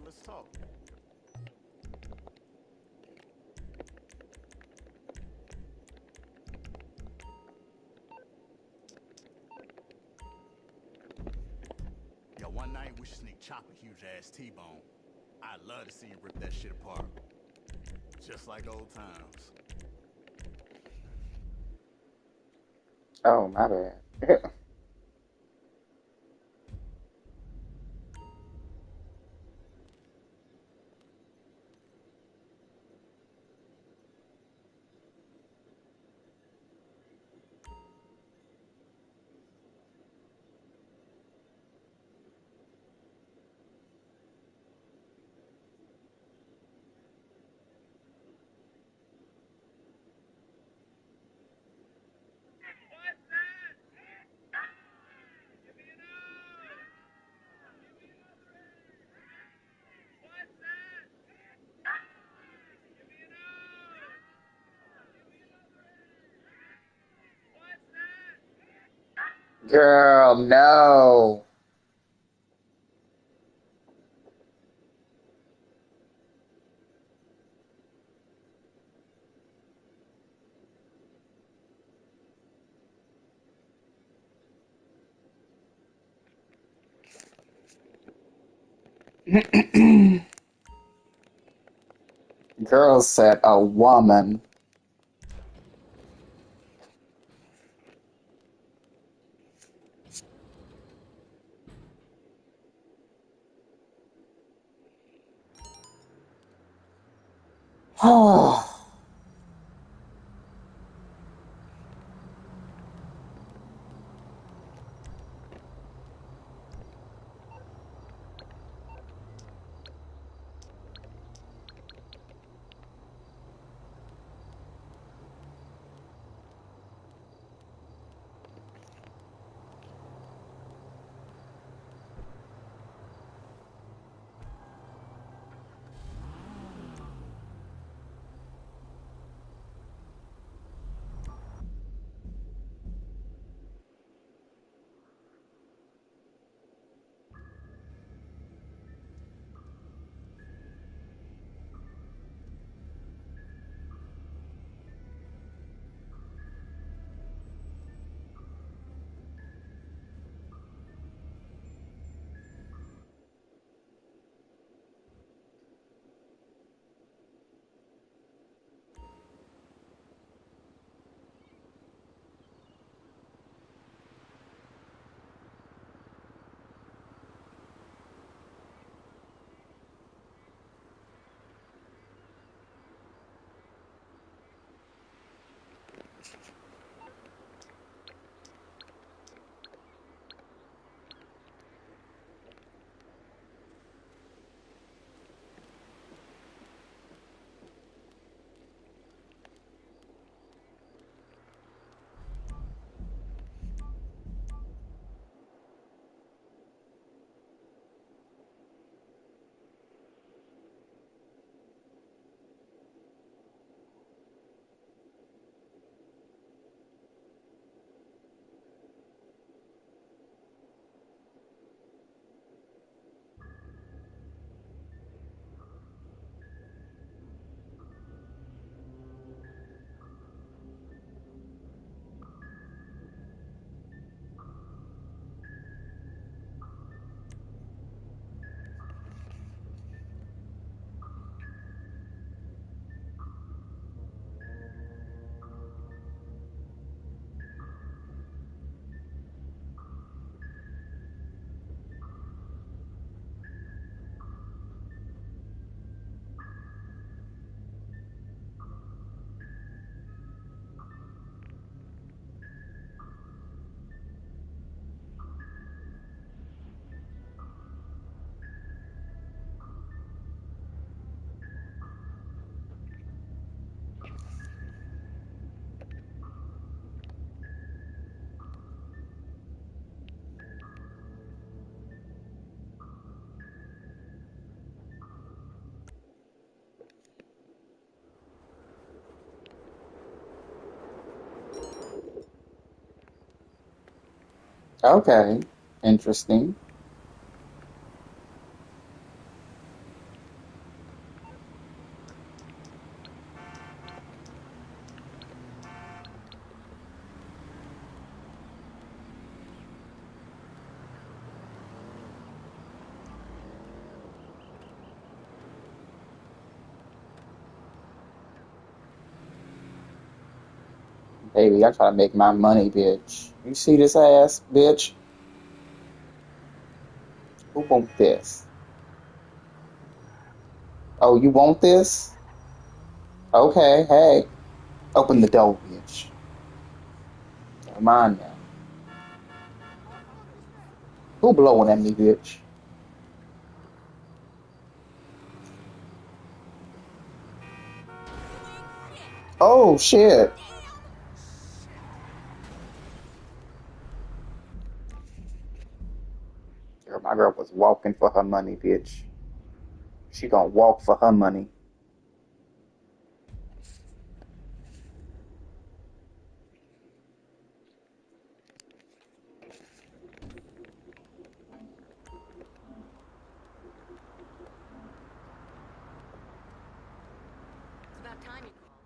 Let's talk. Yo, one night we should sneak chop a huge ass T-bone. I'd love to see you rip that shit apart. Just like old times. Oh, my bad. Girl, no. Girl said a woman. Oh, okay. Interesting. Baby, I try to make my money, bitch. You see this ass, bitch? Who want this? Oh, you want this? Okay, hey. Open the door, bitch. Come on now. Who blowing at me, bitch? Oh, shit. Girl, my girl was walking for her money, bitch. She gonna walk for her money. It's about time you called.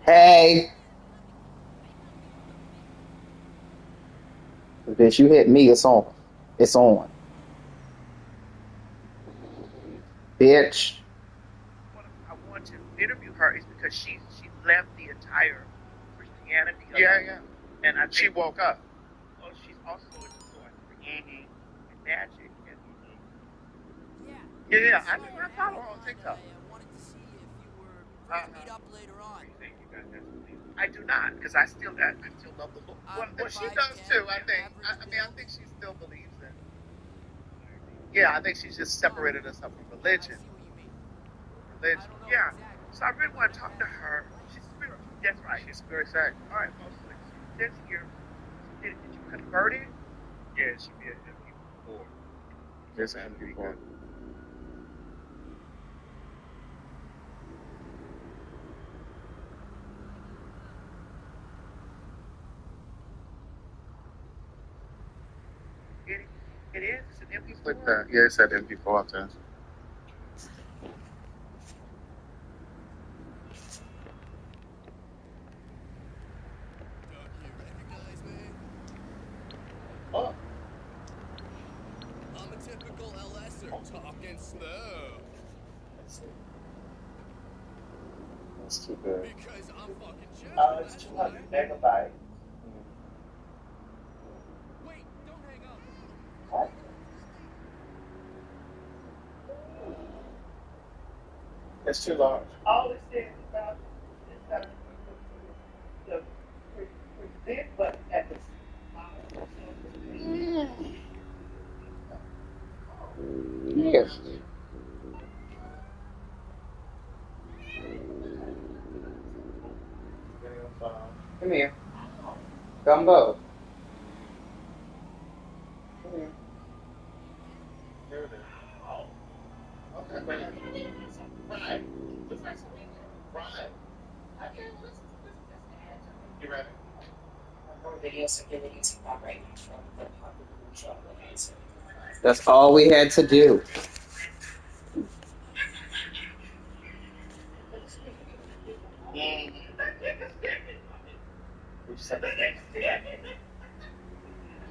Hey. Bitch, you hit me, it's on. It's on. Bitch. I want to interview her is because she left the entire Christianity. Yeah, yeah. And I think She woke up. oh, she's also into sorcery and magic. And Yeah, I know I follow her on TikTok. I wanted to see if you were free to Uh-huh. meet up later on. You think you got that belief? I do not, because I still love the Lord. Well, she 5'10", does too. I think. average I mean, I build. think she still believes in. Yeah, I think she's just separated herself from religion. I see what you mean. Religion. Yeah. So I really want to talk to her. She's spiritual. That's right. She's spirit side. All right, mostly. She says here, did you convert it? Yeah, she be an MP4. Just an MP4. It is. It's an MP4. Like that. Yeah, it's at MP4 test. Don't you recognize me? Oh. I'm a typical LSer, talking slow. Let's see. That's too good. Because I'm fucking general, that's why. megabytes. Wait, don't hang up. What? It's too large. All it says about the present button at the Yes. Come here. Gumbo. Come here. Here it is. Okay, wait. Right. Right. You ready? That's all we had to do. We just have to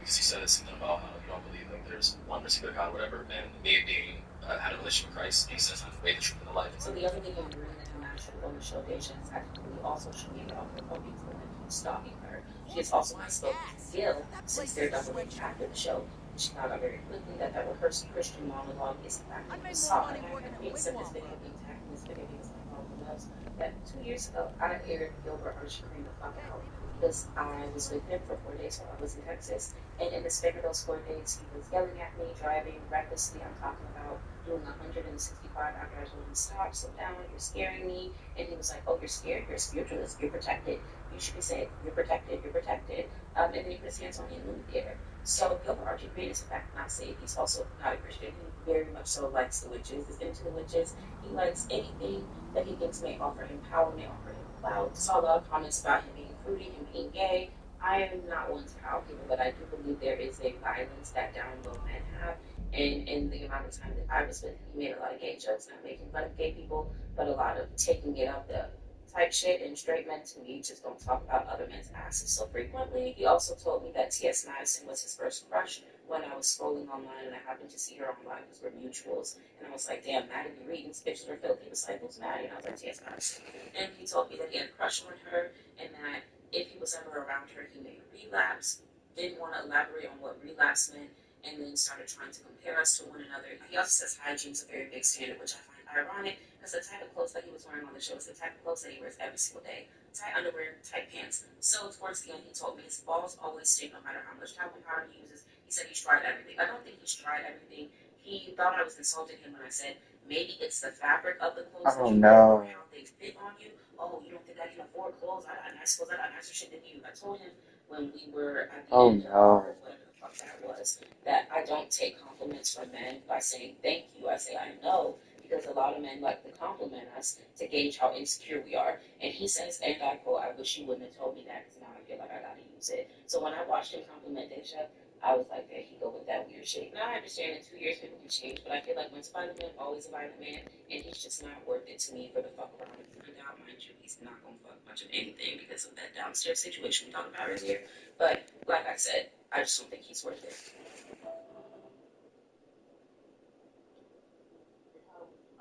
because he says something about how you don't believe like there's one particular God or whatever, and me being had a relationship with Christ, he says I'm the way, the truth, and the life. So the other thing I'm hearing that him actually on the show, Deja, is technically also cheating off her phone because the man keeps stalking her. She has also not spoken to Gil since they're done with after the show. She found out very quickly that that rehearsed Christian monologue is in fact a facade. And being said this video being tagged in this video because my mom knows that 2 years ago I aired Gilbert Archie Cream the fuck out because I was with him for 4 days while I was in Texas. And in the span of those 4 days, he was yelling at me, driving recklessly. I'm talking about doing 165 after I told him, stop, slow down, you're scaring me. And he was like, oh, you're scared? You're a spiritualist, you're protected. You should be saying, you're protected, you're protected. And then he put his hands on me in the movie theater. So Gilbert Archie Green is in fact not saved. He's also not a Christian. He very much so likes the witches, is into the witches. He likes anything that he thinks may offer him power, may offer him clout. Saw a lot of comments about him being fruity, him being gay. I am not one to out people, but I do believe there is a violence that down low men have. And in the amount of time that I was with him, he made a lot of gay jokes, not making fun of gay people, but a lot of taking it up the type shit. And straight men to me just don't talk about other men's asses so frequently. He also told me that T.S. Madison was his first crush when I was scrolling online and I happened to see her online because we're mutuals. And I was like, damn, Maddie, you reading these pictures are filthy. He was like, who's Maddie? And I was like, T.S. Madison. And he told me that he had a crush on her and that if he was ever around her, he may relapse. Didn't want to elaborate on what relapse meant, and then started trying to compare us to one another. He also says hygiene is a very big standard, which I find ironic, because the type of clothes that he was wearing on the show is the type of clothes that he wears every single day. Tight underwear, tight pants. So towards the end, he told me his balls always stink no matter how much talcum powder he uses. He said he's tried everything. I don't think he's tried everything. He thought I was insulting him when I said maybe it's the fabric of the clothes that you wear, how they fit on you. Oh, you don't think I can afford clothes? I got nice clothes. I got nicer shit than you. I told him when we were at the end of whatever the fuck that was, that I don't take compliments from men by saying thank you. I say I know, because a lot of men like to compliment us to gauge how insecure we are. And he says, and I quote, I wish you wouldn't have told me that because now I feel like I gotta use it. So when I watched him compliment Deja, I was like, there he go with that weird shit. Now I understand in 2 years people can change, but I feel like once a violent man, always a violent man, and he's just not worth it to me for the fuck around and find out. Mind you, he's not gonna fuck much of anything because of that downstairs situation we talked about earlier. But like I said, I just don't think he's worth it.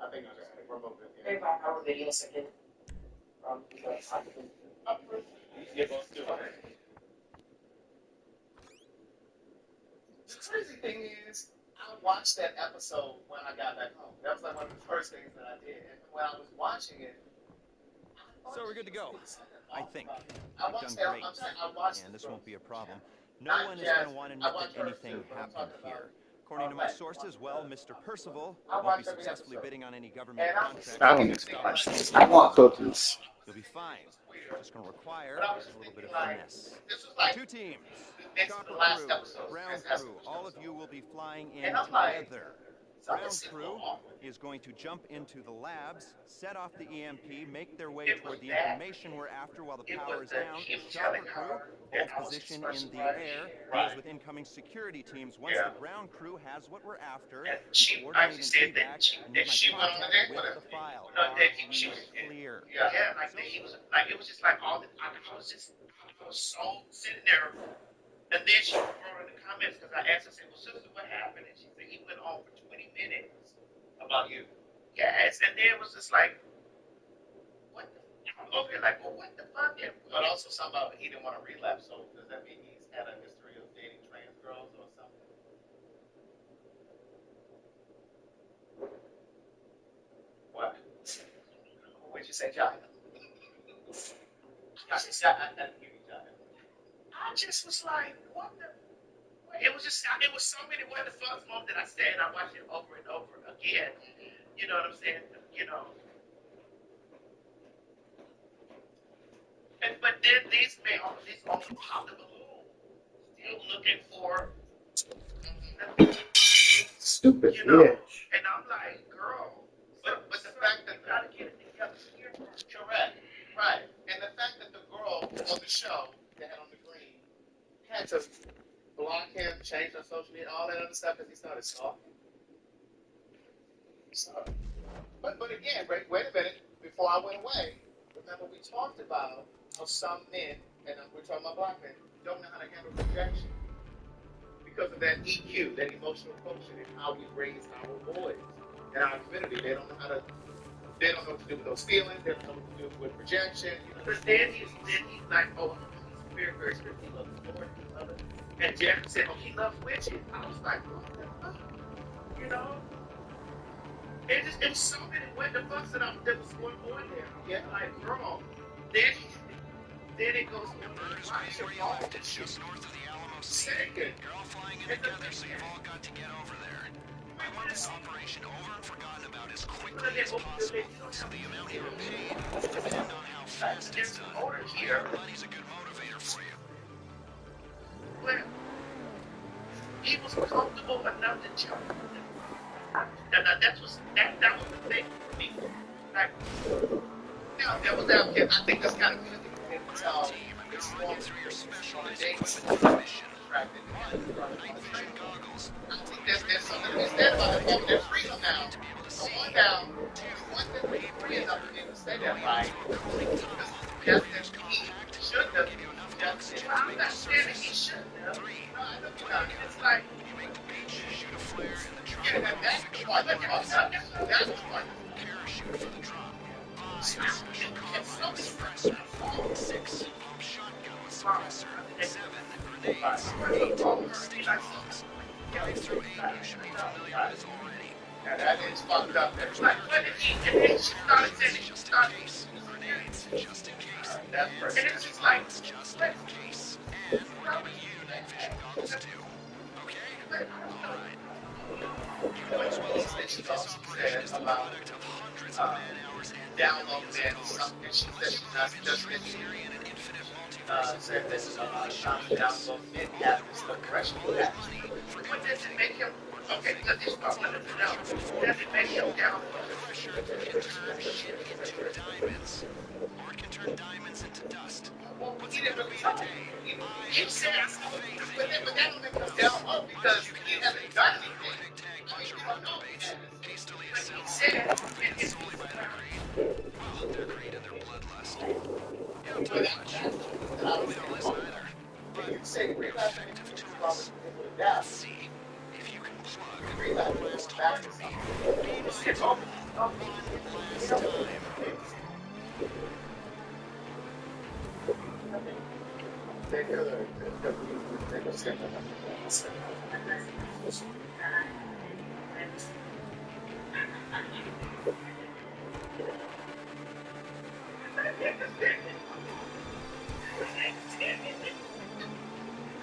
I think I just removed it. Very our videos are good from the Yeah, both do. The crazy thing is, I watched that episode when I got back home. That was like one of the first things that I did. And when I was watching it, So we're good to go. I think. I You've watched done great. And this won't be a problem. No one is going to want to admit that anything happened here. According to my sources, well, Mr. Percival won't be successfully bidding on any government contracts. I don't need questions. I want cookies. You'll be fine. Just going to require a little bit of finesse. Two teams. Chopper crew, ground crew. All of you will be flying in together. Ground crew is going to jump into the labs, set off the EMP, make their way toward the information we're after while the power is down. Chopper crew holds position in the air, deals with incoming security teams. Once the ground crew has what we're after, coordinate an evac, and make my contact with the file. Are we clear? Yeah, like he was like it was just like all the I was so sitting there, and then she wrote in the comments because I asked her, I said, "Well, sister, what happened?" And she said he went on for 20 minutes about you. Yes, and then it was just like, what? I'm over here like, well, what the fuck? But also somehow he didn't want to relapse. So does that mean he's had a history of dating trans girls or something? What? What'd you say, John? I didn't hear you, John. I just was like, what the? It was just, it was so many what the fuck moments that I said, and I watched it over and over again. You know what I'm saying? You know. And, but then these men, these on the pop the balloon, still looking for Stupid you know. bitch. And I'm like, girl, But the fact that you gotta get it together. correct, right, and the fact that the girl on the show that had on the green had to block him, change her social media, all that other stuff because he started stalking. So, but again, wait a minute. Before I went away, remember we talked about how some men, and we're talking about black men, don't know how to handle rejection. because of that EQ, that emotional quotient, and how we raise our boys in our community. They don't know what to do with those feelings. They don't know what to do with rejection. You know, But then he's like, oh, he's very, very spiritual. He loves the Lord. He loves it. And Jeff said, oh, he loves witches. I was like, what the fuck? You know? It was so many what the fucks that was going on there. Yeah, like, girl. Then it goes on to watch your ball. Just north of the Alamo Second. You're all flying in together, so you've all got to get over there. I want this operation over and forgotten about as quickly as possible, so the amount you're paid will depend on how fast it's done. Money's a good motivator for you. Well, he was comfortable enough to jump. That was the thing for me. Like, now, that was that. I think that's kind of good. It's more through your special distracted. I think there's something to be said about it. There's freedom now. So on down, you want them to be free enough to be able to stay there, right? Because just as he should have, I'm not saying that he shouldn't have. No, I know you're not. It's like, yeah, that's the part. That's the part. Parachute for the drop. It's something. 6 pump shotgun with suppressor. 7 grenades. 8 sticky bombs. 5 through 8 you should be familiar with already. That is fucked up. Like, what if he started saying Just in case. Grenades. Just in case. That's and it's just like, Just in case. And we're giving you night vision goggles too. Okay? Alright. You know as well as I do this operation is the product of hundreds of man-hours and download millions that of dollars. something she said she's not just Theory and an infinite multiverse. said this is download it happens the pressure that what does it make him? Okay, let this talk. Let him know. Does it make him down? Pressure can turn shit into diamonds. Or it can turn diamonds into dust. well, What's he it didn't gonna really be say today? he said but that don't make him down up because he hasn't done anything. Big tag I mean, puncher you on don't know debates. he has. Hastily But he assembled. said, Motivated solely by their greed. Well, their greed and their bloodlust. You don't talk much. Probably don't listen either. But You say relapse and effective you tools. probably would Let's adapt. see if you can plug Relapse one last is back hole to for me. something. Be my tool. One last time. They could say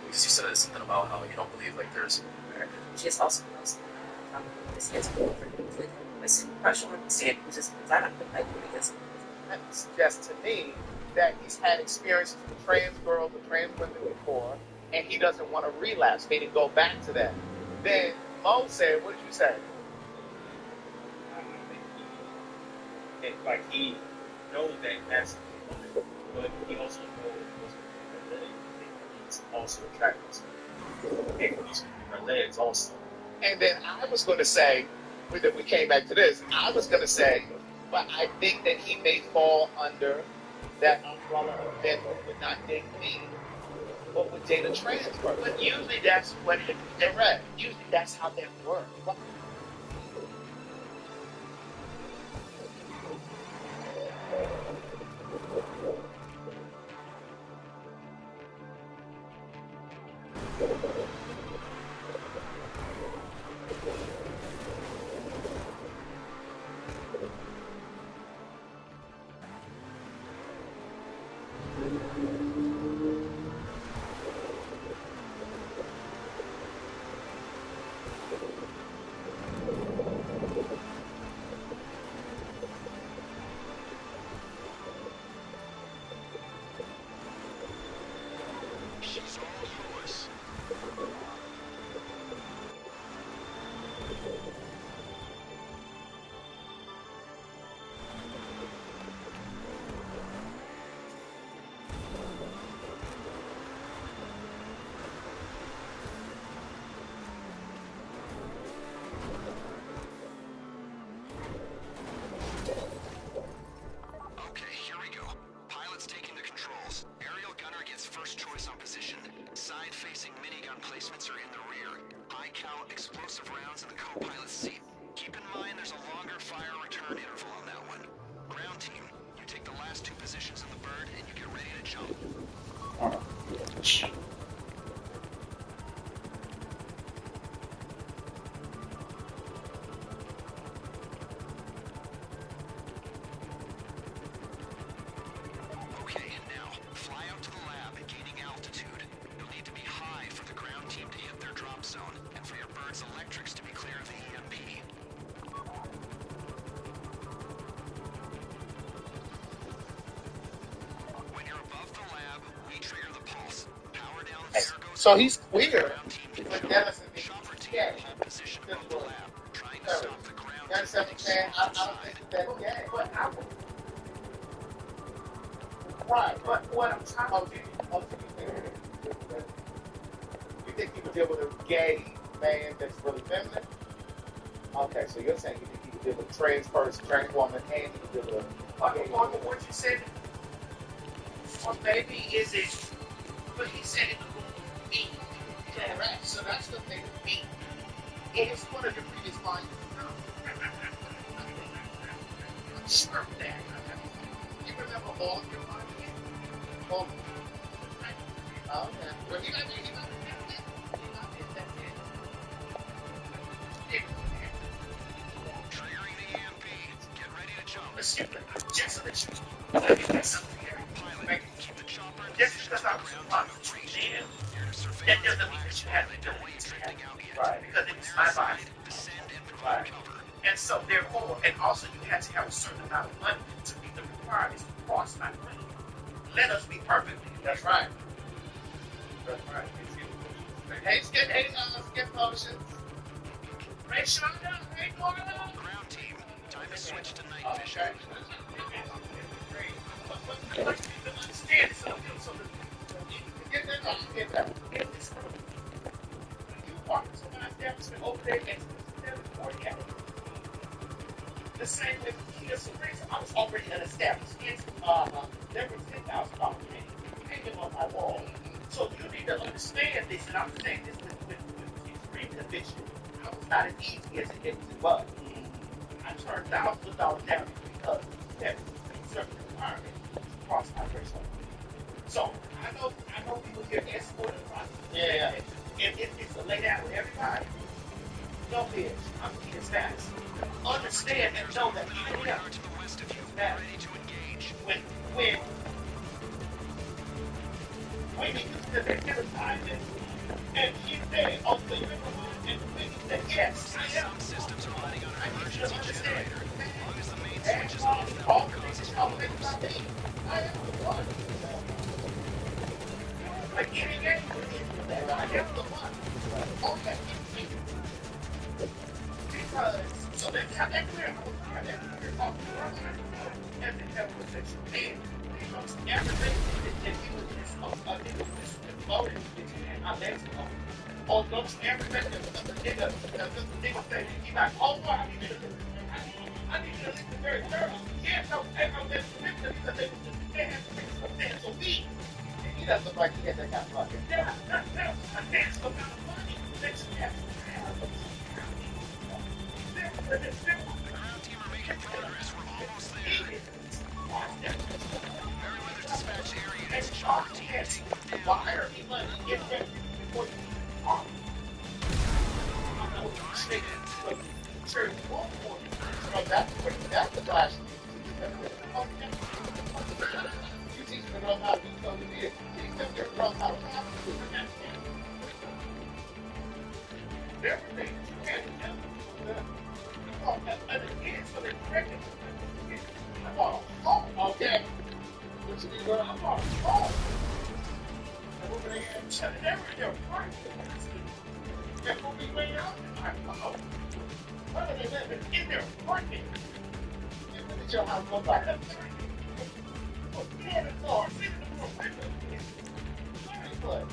Because you said something about how you don't believe like there's. She is also knows this gets me over with partial understanding, which is because I don't like because that suggests to me that he's had experiences with trans girls and trans women before, and he doesn't want to relapse, meaning go back to that. Then Mo said, what did you say? Like he knows that that's the woman, but he also knows that he's also attracted to her legs also. And then I was going to say, we came back to this, I was going to say, but I think that he may fall under that umbrella of men who would not date me, but would date a trans person. but usually that's what they're right. Usually that's how they work. She's all yours. Okay, here we go. Pilot's taking the controls. Aerial gunner gets first choice on position. Side-facing minigun placements are in the rear. High-cal explosive rounds in the co-pilot's seat. Keep in mind there's a longer fire return interval on that one. Ground team, you take the last 2 positions in the bird and you get ready to jump. Okay, now, fly out to the lab at gaining altitude. You'll need to be high for the ground team to hit their drop zone, and for your bird's electrics to be clear of the EMP. When you're above the lab, we trigger the pulse. Power down, there goes. So he's queer. But Dennis is chopper team hold position above the lab, trying to stop the ground team getting swamped inside. But I would, Right. but what I'm trying to do, You think he would deal with a gay man that's really feminine? Okay, so you're saying you think he would deal with a trans person, trans woman, and he would deal with a gay on what you said, or maybe is it, but he said it was me. Correct. So that's the thing with me. It is one of the previous lines. I'm sure of that. You remember all of your mind? Oh, okay. Well, he got me. Triggering the EMP. Get ready to jump. Just so that you know something here. Pilot, keep the chopper in Just position because so I the was ground on team the knows street, Your that surveillance doesn't mean that you have the don't ability to drifting out yet. right, because it's my body. Descend and provide cover. And so therefore, and also you had to have a certain amount of money to meet the requirements to cross my plane. Let us be perfect. That's right. That's right. Hey, Skip Motions. Make sure I know. Hey, Gordon. Ground team, time to switch to night vision. I'd like you to understand so Get that. you walk into my establishment over there and the same way with Kia Sorrento, I was already an established entity. There was $10,000 hanging on my wall. So you need to understand this, and I'm saying this with extreme conviction. I was not as easy as it was. I turned thousands of dollars down because that was certain requirements to cross my threshold. So I know people get escorted across. Yeah. And it's to lay down with everybody. No bitch. I'm being fast. Understand and know that even Radar to the west of you, ready to engage. when you use the advertisement and you say, oh, so you're the one, and when you say yes, I am. Some systems are running on an emergency Understand. generator. As long as the main switch is And off, that all won't the cause us things problems. about me, I am the one. Like any game, I am the one. Okay. Because, so let's have that clear. I will have that clear off the front. And then have a section. And everything that you would just voted, I let you know. Or don't you ever let the nigga say, he like, oh, boy, I need you to listen very thoroughly. Yeah, no, I don't listen because they have to make substantial fees. He doesn't look like he has that kind of money. Yeah, that's a substantial amount of money that you have to have. The ground team are making progress. We're almost there. Merryweather dispatch area is chopper team. Take them down. Wire me money, get ready before you talk. I know what you're saying. Sure, you won't for you. So that's the flash. You teach them to know how to do something. You teach them to know how to do Everything you can do. And again, so they're pregnant. I bought a home. Okay. What you do, I bought a home. And over there, and they're pregnant. And when we went out, I thought, where are they living? In their apartment. Look at your house look like. Oh, yeah, the car. See the apartment. Very good.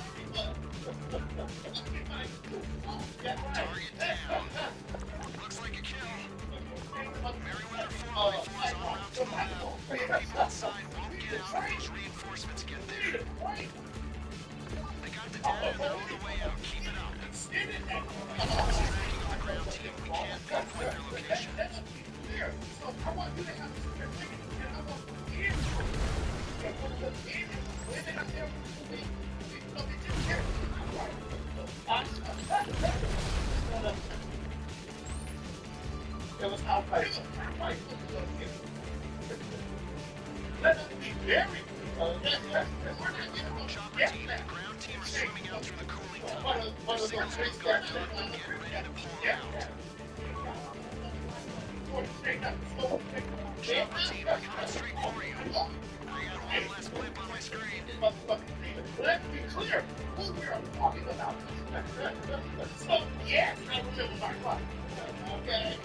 Target down. Looks like a kill. Merryweather 444 is en route to the lab. People inside won't get out until reinforcements get there. They got the data and they're on the way out. Keep it up. Forces are acting on the ground team. We can't pinpoint their location. So I want you to have a secret ticket, and I want you and one of the men and women out there who they just care. It was outright. Let us be very. Chopper team, the ground team are swimming out through the cooling tunnel. Signals have gone out. Get ready to pull them out. Chopper team, coming straight for you. I got one last blip on my screen. Let's be clear who we are talking about. So, yes, I remember my life. Okay?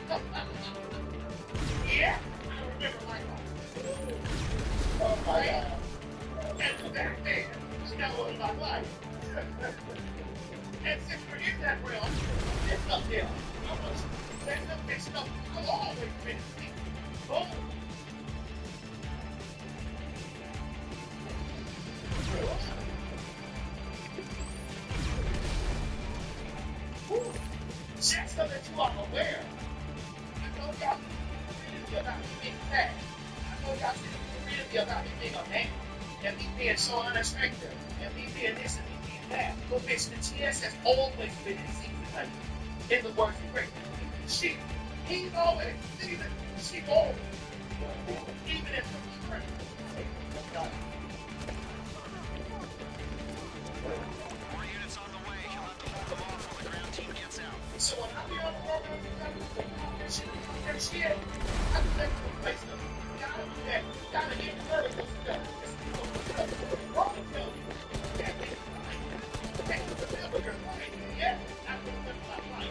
Yeah, I remember my life. Oh my God. And that man is now in my life. And since we're in that realm, it's up there. That's the big stuff. I've always been thinking. Oh. Just so that you are aware, I know y'all really about me being fat. I know y'all really about me being a man, and me being so unattractive, and me being this and me being that. But bitch, the TS has always been in secret, in the words of great. He's always, she always, even if it's friend. More units on the way. You'll have to hold them off while the ground team gets out. So when I be on the road and shit, I can make the place up. Gotta do that. Gotta get rid of this stuff. Wrong with you. Can't be right. Remember your right. Yeah, I remember my right.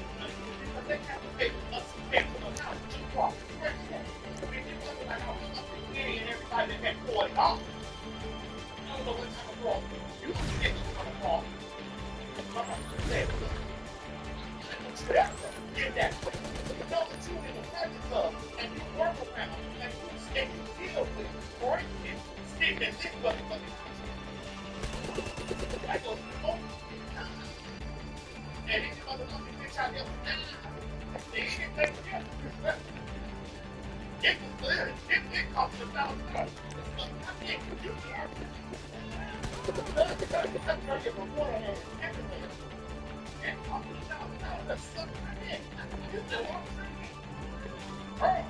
But they have to pay us to the house. Too far. Where's that? I mean, you're talking about how much and everybody that had $40. I don't know what type of wrong. You can get this kind of wrong. I'm not going to say it. Get that. Know that you're in the presence of, and you work around, and you deal with, breaking, sticking, and this motherfucking that goes on. And these motherfucking bitch out there, they ain't take care. It was good. It cost $1,000. I think you can. That's your beforehand, everything. And cost $1,000. That's something I did. You know what I'm saying?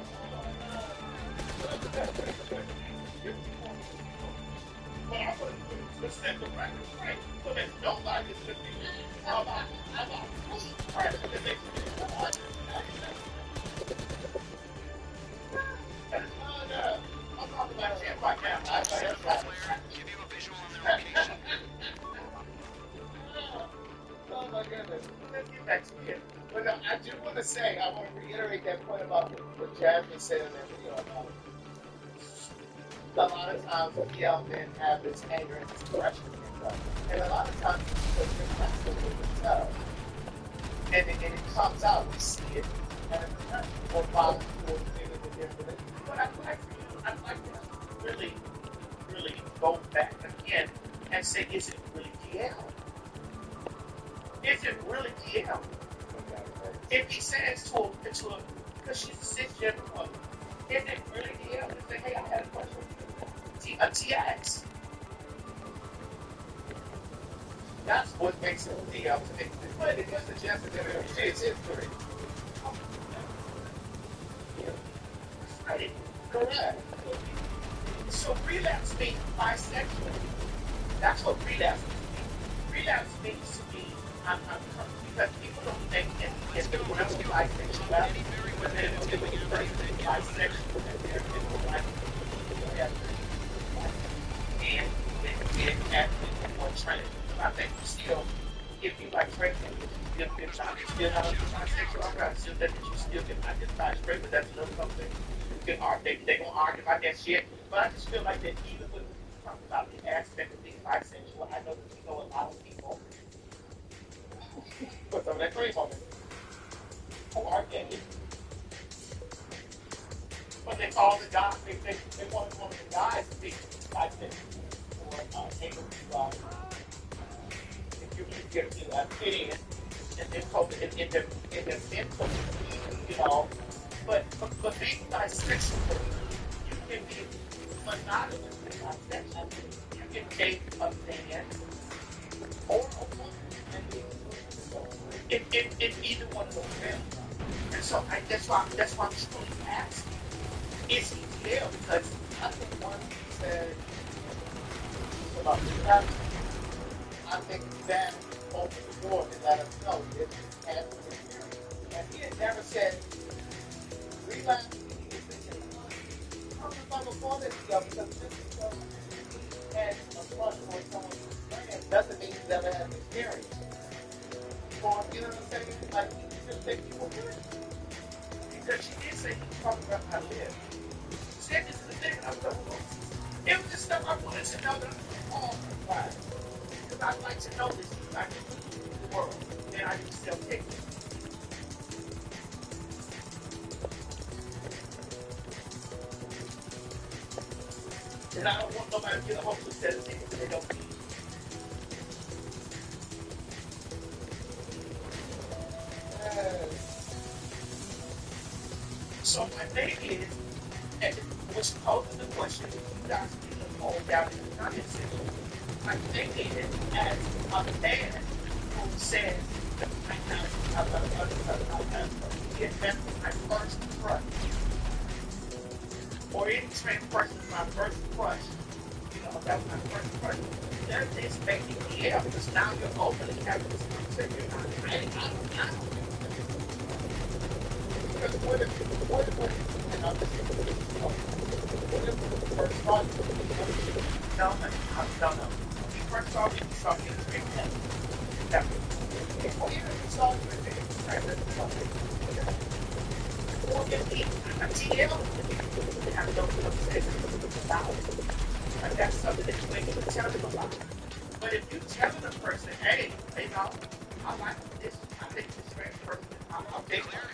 But I'm going to set the record straight so that nobody's going to be about pushing the record that makes me I'm talking about shit right now. Give you a visual on their location. Oh my goodness. Let's get back to it. But no, I do want to say, I want to reiterate that point about what Jasmine said in that video. A lot of times PL men have this anger and this aggression against us. And a lot of times it's because they're wrestling with themselves. And it comes out, we see it, and or bothers people with things that they're doing. But I'd like to really, really go back again and say, is it really DL? Is it really DL? If he says to her, because she's a cisgender woman, is it really DL? And say, hey, I had a question. A TX. That's what makes it DL to me. But it is suggested that it's history. Right. Correct. So relapse means bisexual. That's what relapse means. Relapse means to me, because people don't think it's the realm of bisexuality, but then it's going to be bisexual and they're in the right. And actually one trend. I think you still, if you like straight, you still have a bisexual. I'm still that you still get identified straight, but that's another something. They gonna argue about that shit. But I just feel like that even when we talk about the aspect of being bisexual, I know that we know a lot of people put some of that cream on it. Who are gay. But they call the guys, they want one of the guys to be bisexual or able to get fit in and then in their mental, you know. But being bisexual, you can be monogamous and bisexual. You can date a man or a woman and be in either one of those realms. And so that's why I'm still asking, is he there? Because I think one said about that. I think that opened the door and let us know that he had an experience. And he had never said relapse. I don't know before this because just because he had a crush on someone's friend doesn't mean he's ever had an experience. Or, you know what I'm saying? Like, he just think people do it. Because she did say he was talking about how I live. She said this is the thing, and I was like, well, it was just stuff I wanted to know that I was all right. Because I'd like to know this I can do the world, and I can still take it. And I don't want nobody to get a hold of the things that they don't need. So my thing is, which poses the question, you guys need to hold down in the comment section. My thing is, as a man who says, I get that was my first crush, or any trans person is my first crush, you know, that was my first crush. That is making me ill because now you're openly having this conversation. I don't. Because what if, and I'm just what if the first thought, no. When you first saw me, you saw me as a big man. Or even if you saw me as a big man, or if a TL, you have no conversation about it. Like that's something that you ain't even tell them about. But if you telling a person, hey, you know, I like this, I think this trans person, I'll take her.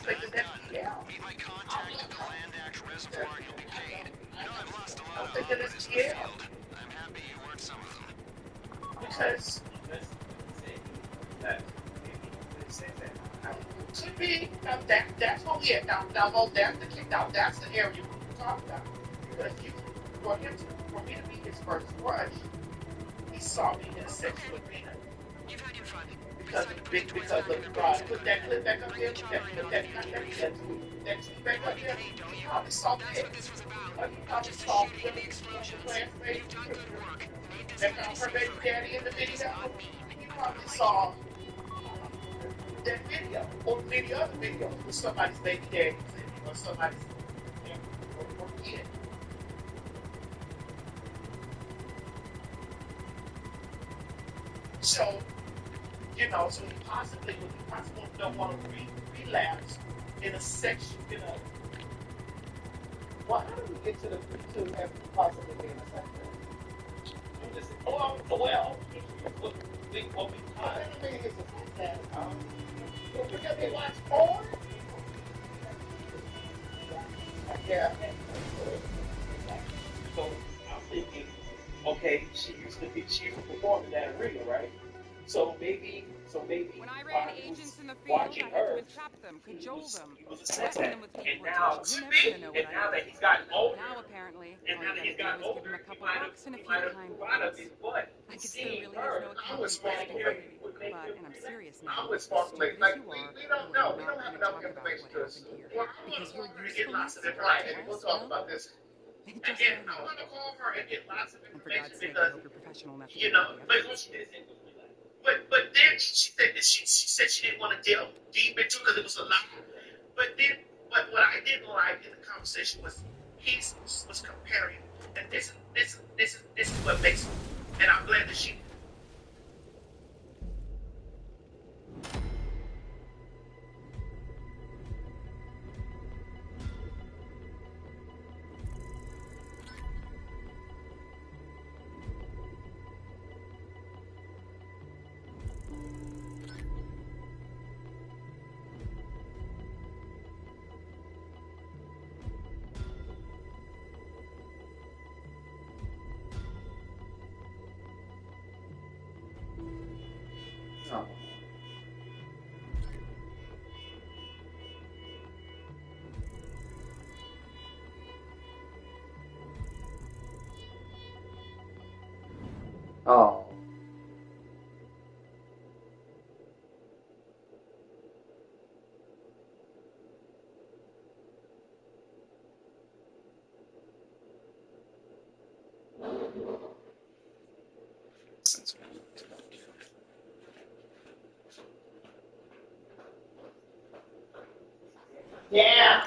Meet my contact at the Land Act Reservoir and you'll be paid. You know, I've lost a lot of homeowners in this field. I'm happy you weren't some of them. Because could be that's what we had. Now, that's the area we talk about. Because for me to be his first crush, he saw me in a sexual arena. You've had your fun. Because of put that clip back up there, that tweet back up there. He probably saw it. He probably saw classmate. That found her baby daddy in the video. He probably saw that video or many other videos with somebody's baby daddy or somebody's or kid. So, you know, so he possibly don't want to relapse in a section, you know. Well, how do we get to have possibly being a section? Well, what we I think it's a fact that because they watch porn. Yeah. So I'm thinking, okay, she used to perform in that arena, right? So maybe when I ran agents in the field, I had to entrap them, cajole them, threaten them with deportation. You're never gonna know what I did. He's gotten older. Now apparently, And all now you that he's gotta gotten do is older, give him a couple he bucks and a few might have kind out of words. his butt. I could Seeing really her, has no I was account for wondering stupidity. would make But, him and I'm relax. serious I now, was as formulating, stupid like, as you are, we don't we're know. We not don't have gonna enough talk about information what to happened here. well, I'm Because your gonna call her and get lots usefulness of information. to We'll us, talk well, about this. it just And ran I'm out. gonna call her and get lots of And for information God's sake, I because hope you're professional enough to you get all know, the but evidence. but then she said that she said she didn't want to delve deep into because it was a lot. But what I didn't like in the conversation was he was comparing, and this is what makes, and I'm glad that she. Oh. Oh. Yeah.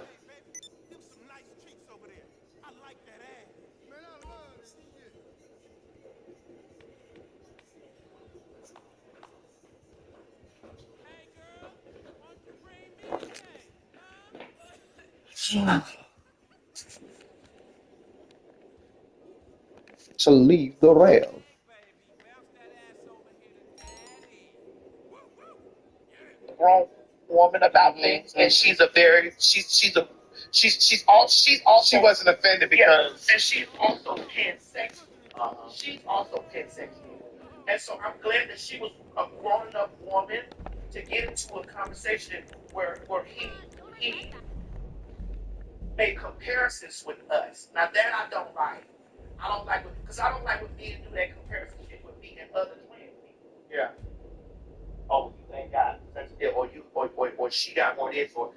Hey, baby, them some nice cheeks over there. I like that ass. Man, I love this shit. Hey, girl, why don't you bring me a cake, huh? To leave the rail. Hey, baby, bounce that ass over here to daddy. Woo, woo. Yeah. Grown woman about things, and she's a very she's also she wasn't offended because and she's also pansexual. She's also pansexual, and so I'm glad that she was a grown enough woman to get into a conversation where he made comparisons with us. Now that I don't like. I don't like because I don't like when men do that comparison shit with me and other trans people. Yeah. Oh, you ain't got such a or you or she got more this or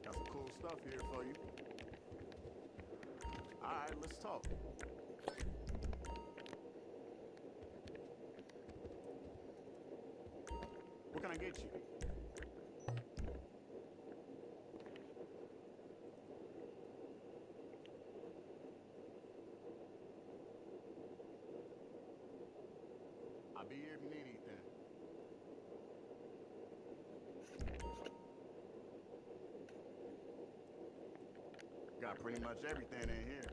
Got some cool stuff here for you. All right, let's talk. What can I get you? I'll be here if you need anything. Got pretty much everything in here.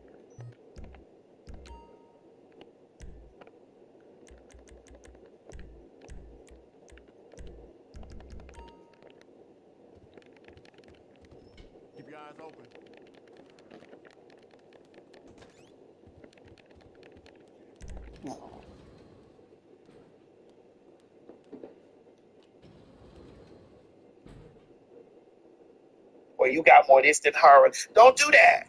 Keep your eyes open. Oh. or you got more this than her. Don't do that.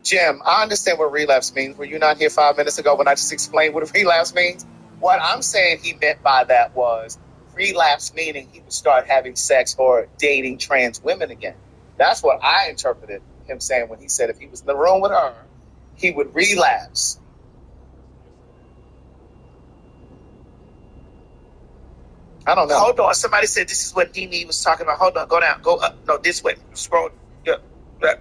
Jim, I understand what relapse means. Were you not here 5 minutes ago when I just explained what a relapse means? What I'm saying he meant by that was relapse meaning he would start having sex or dating trans women again. That's what I interpreted him saying when he said if he was in the room with her, he would relapse. I don't know. Hold on. Somebody said this is what Dini was talking about. Hold on. Go down. Go up. No, this way. Scroll. Yeah. Yeah.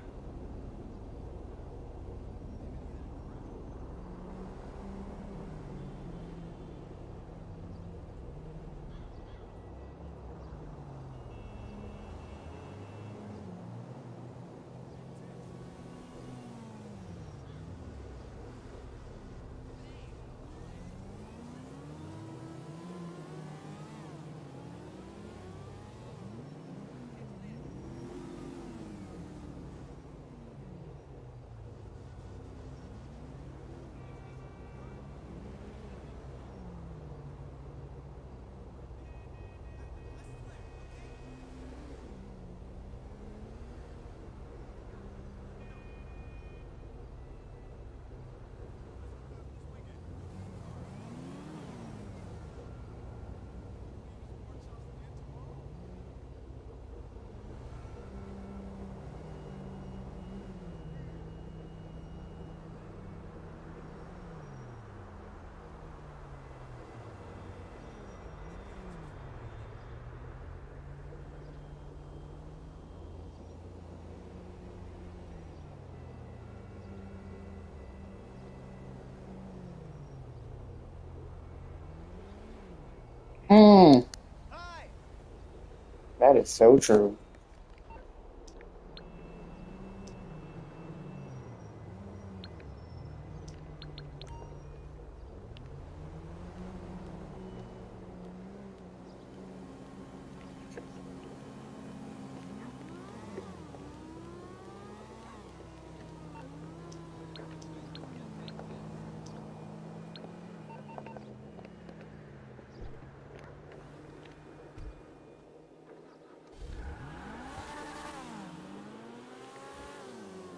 That is so true.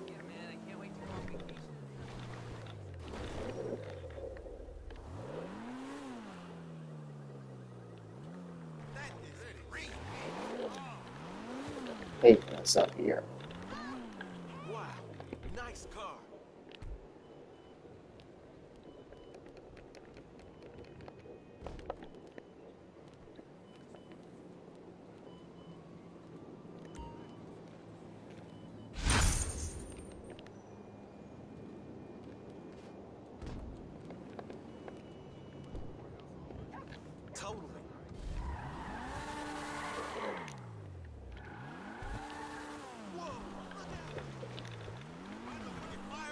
Yeah, man, I can't wait to go on vacation and stuff. That is great. Taking us up here. Wow, nice car. Totally. Whoa, look out! Michael's gonna get fired.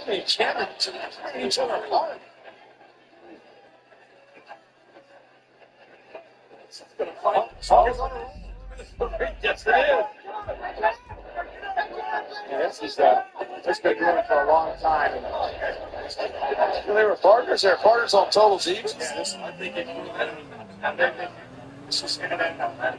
They can't tear each other apart. It's going to fight. Yes, it is. Yeah, this has been going for a long time. They were partners. They were partners on Total Divas. Yeah, I think this is going to end up.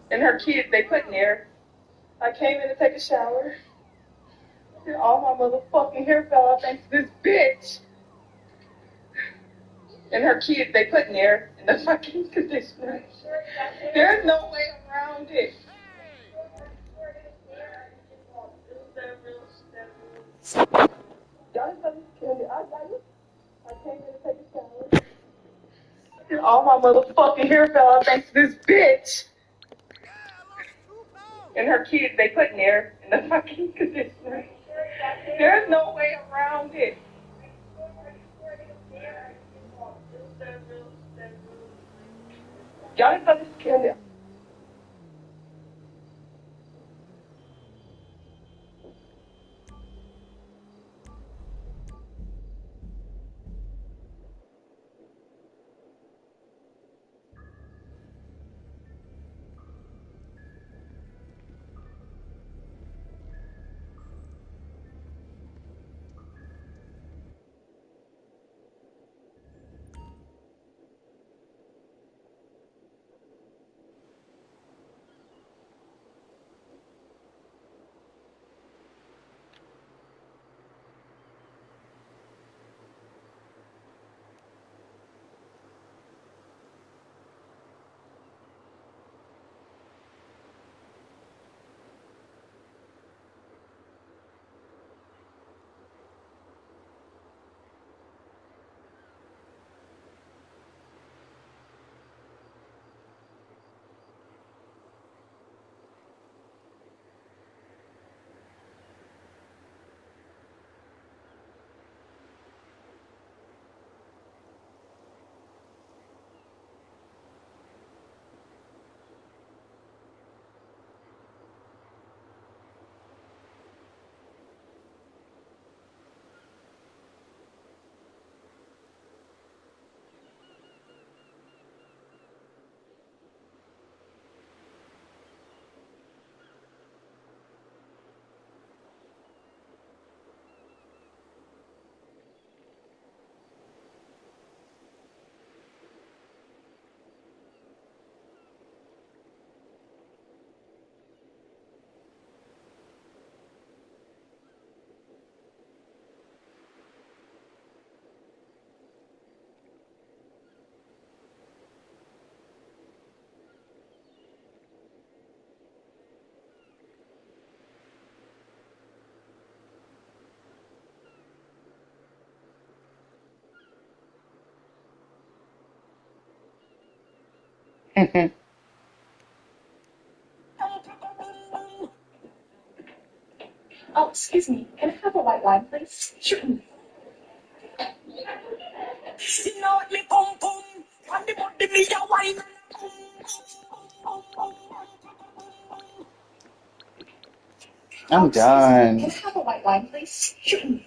And her kids, they put in there. I came in to take a shower. And all my motherfucking hair fell off thanks to this bitch. And her kids, they put in there in the fucking conditioner. There's no way around it. Y'all just understand it. I came in to take a shower. And all my motherfucking hair fell off thanks to this bitch. And her kids, they put in there in the fucking conditioner. There's no way around it. Y'all just understand it. Oh, excuse me. Can I have a white wine, please? Sure. I'm done. Can I have a white wine, please? Sure.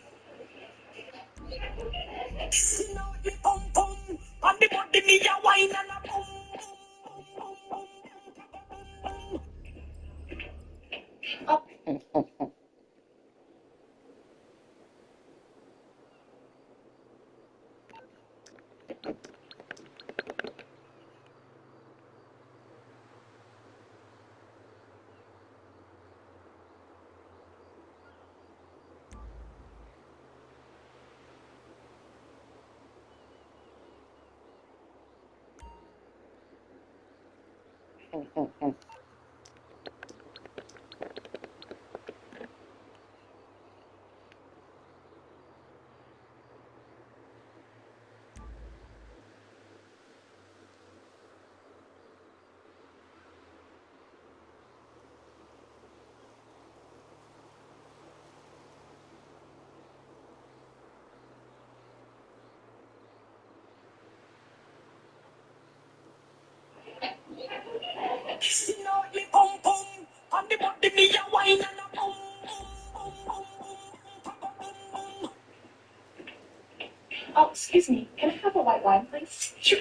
Oh, excuse me. Can I have a white wine, please? Sure.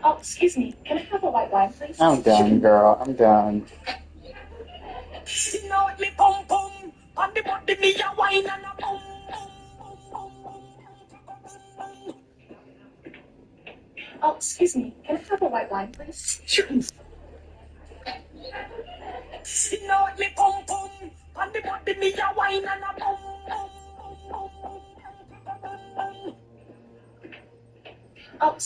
Oh, excuse me. Can I have a white wine, please? I'm done, girl. I'm done. Oh, excuse me. Can I have a white wine, please? Sure. Oh,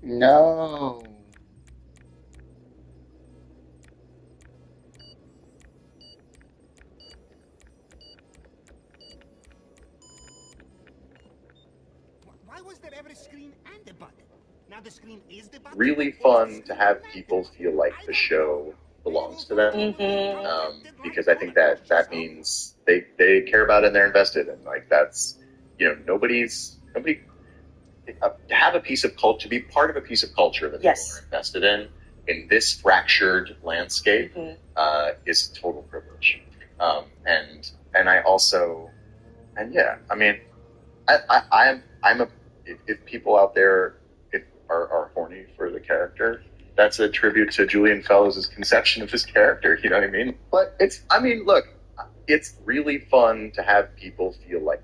No. Why was there ever a screen and a button? Now the screen is the button. Really fun to have people feel like the show belongs to them, because I think that means they care about it and they're invested, and like that's, nobody to have a piece of culture, to be part of a piece of culture that yes. people are invested in this fractured landscape, is total privilege. And I also, and yeah, I mean, I'm a, if people out there are horny for the character, that's a tribute to Julian Fellows' conception of his character. You know what I mean? But look, it's really fun to have people feel like.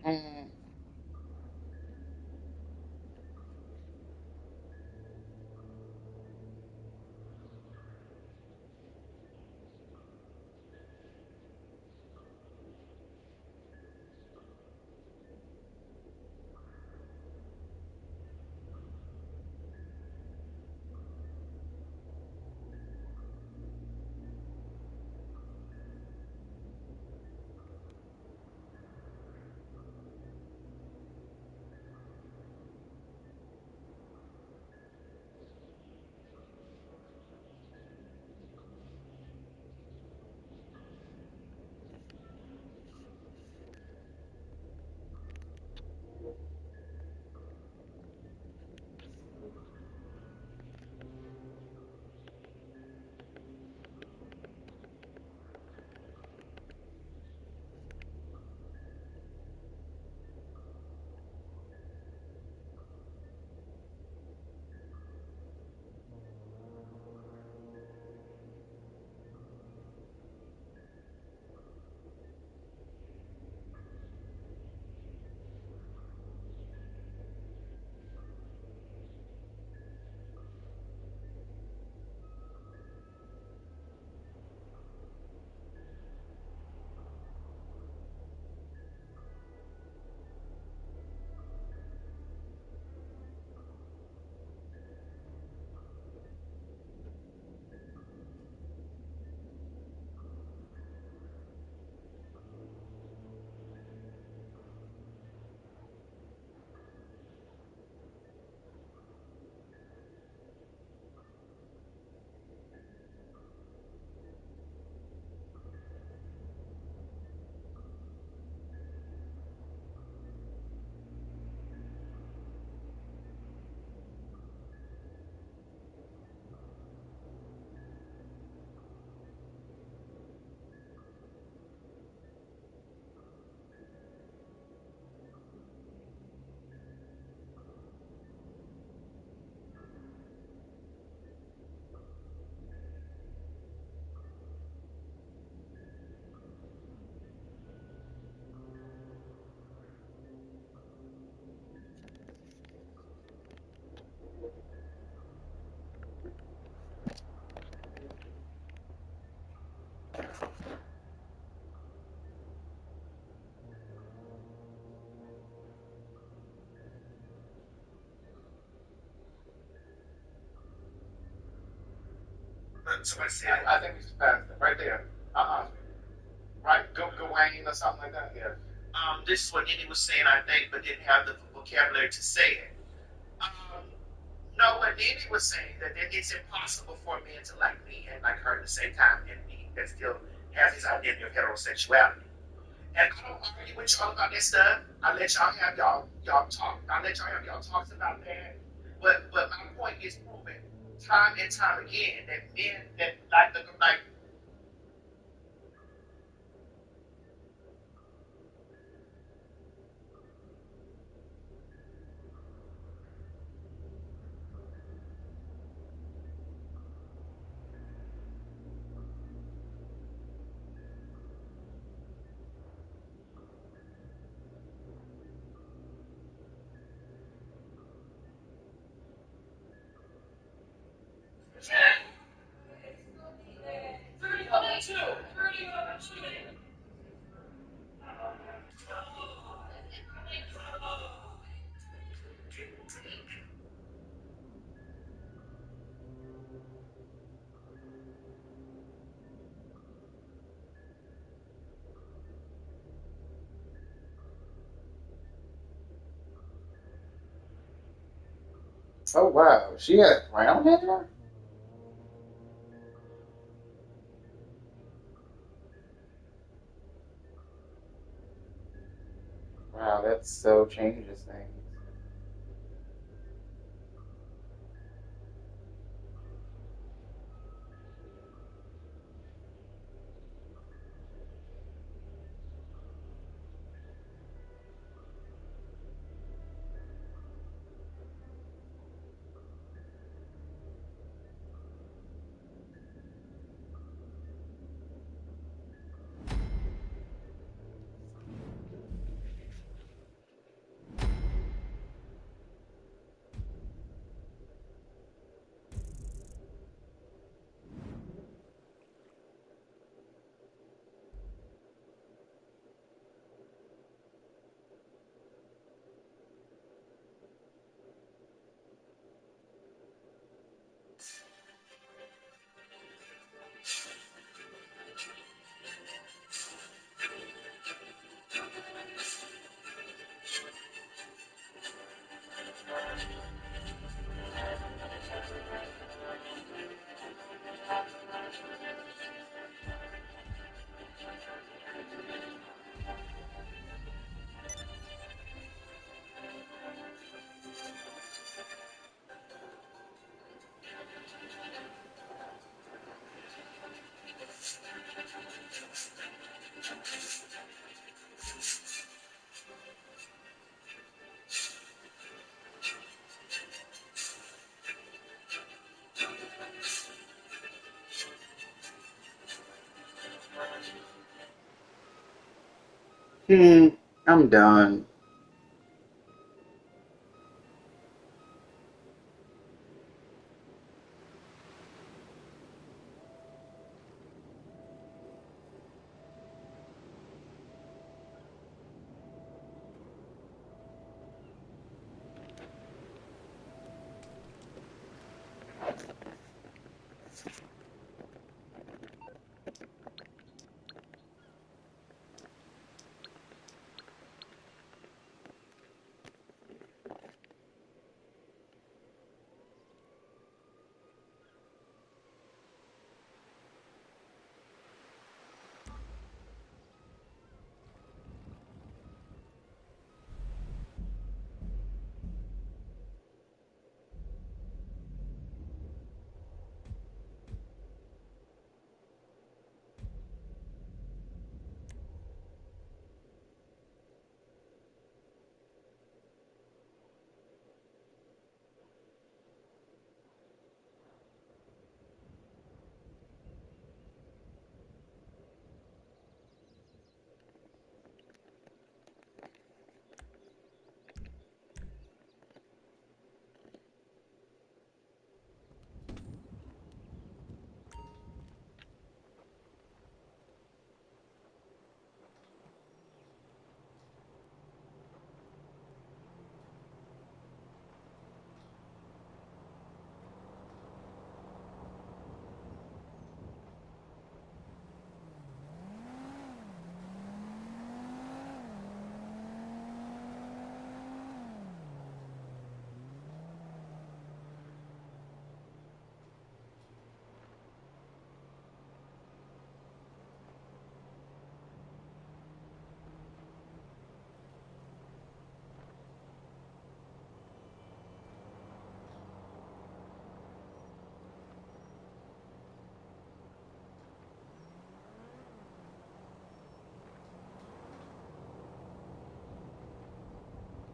Mm. somebody said it. I think we surpassed it right there. Right, Gawain or something like that. Yeah. This is what Indy was saying, I think, but didn't have the vocabulary to say it. No, what Indy was saying that it's impossible for a man to like me and like her at the same time, and me that still has his identity of heterosexuality. And I don't argue with y'all about that stuff. I let y'all have y'all talk. I let y'all have y'all talks about that. But my point is proven time and time again that men that like Oh wow, she has brown hair. Wow, that so changes things. I'm done.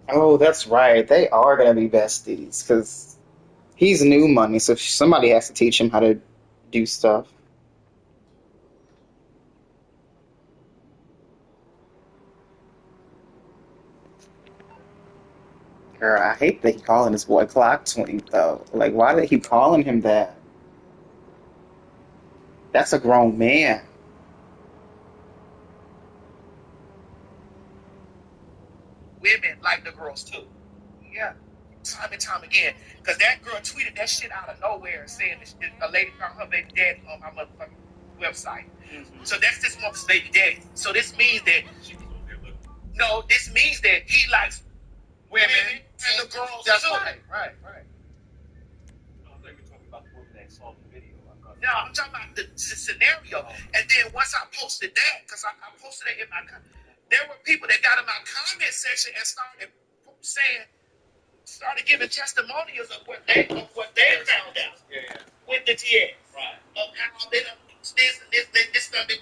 Oh, that's right. They are gonna be besties because he's new money, so somebody has to teach him how to do stuff. Girl, I hate that he calling this boy Clock Twink though. Like, why did he calling him that? That's a grown man. Women like the girls too. Yeah, time and time again. Because that girl tweeted that shit out of nowhere saying that a lady found her baby daddy on my motherfucking website. Mm-hmm. So that's this woman's baby daddy. So this means that no, this means that he likes women and the girls too. Right. No, I thought you were talking about the woman that saw the video. No, I'm talking about the scenario. And then once I posted that, because I posted it in my, there were people that got in my comment section and started giving testimonials of what they found out with the TX. Right. Of how they done this done been.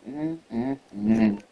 Mm-mm-mm.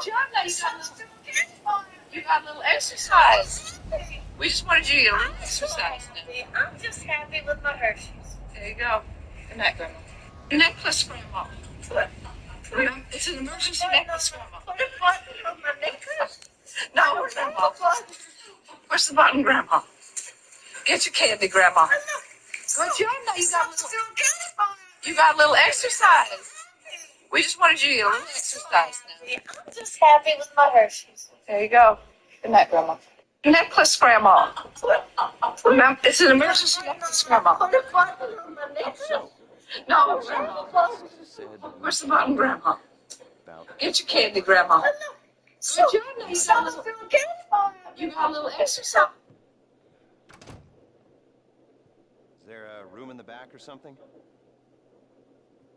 Good job. Now you got a little exercise. We just wanted you to get a little exercise now. I'm just happy with my Hershey's. There you go. Good night, Grandma. Necklace, Grandma. Remember, it's an emergency necklace, Grandma. Put a button on my necklace. No, Grandma. Push the button, Grandma. Get your candy, Grandma. Good job. Now you got a little exercise. We just wanted you to get a little exercise now. I'm just happy with my Hershey's. There you go. Good night, Grandma. Necklace, Grandma. Remember, it's an emergency necklace, Grandma. Put a button on my necklace. No, Grandma. Push the button, Grandma. Get your candy, Grandma. Good job. Now you got a little exercise. Is there a room in the back or something?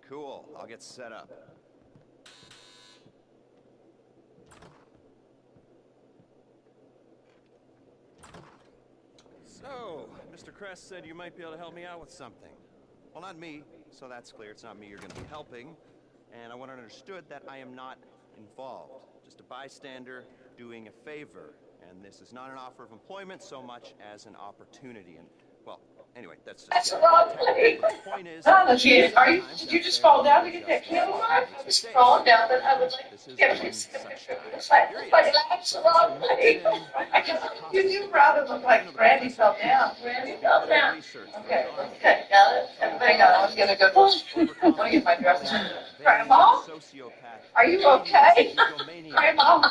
Cool. I'll get set up. So, Mr. Kress said you might be able to help me out with something. Well, not me, so that's clear. It's not me you're going to be helping. And I want it understood that I am not involved. Just a bystander doing a favor. And this is not an offer of employment so much as an opportunity. And, well, anyway, that's just... That's a lot of play. The point is... Did you just fall down to get that candle? I was falling down, but I was like, get this. It's like that's a lot of play. You do rather look like Randy fell down. Randy fell down. Okay, got it. Hang on, I was going to go to get my dress. Grandma? Are you okay? Grandma?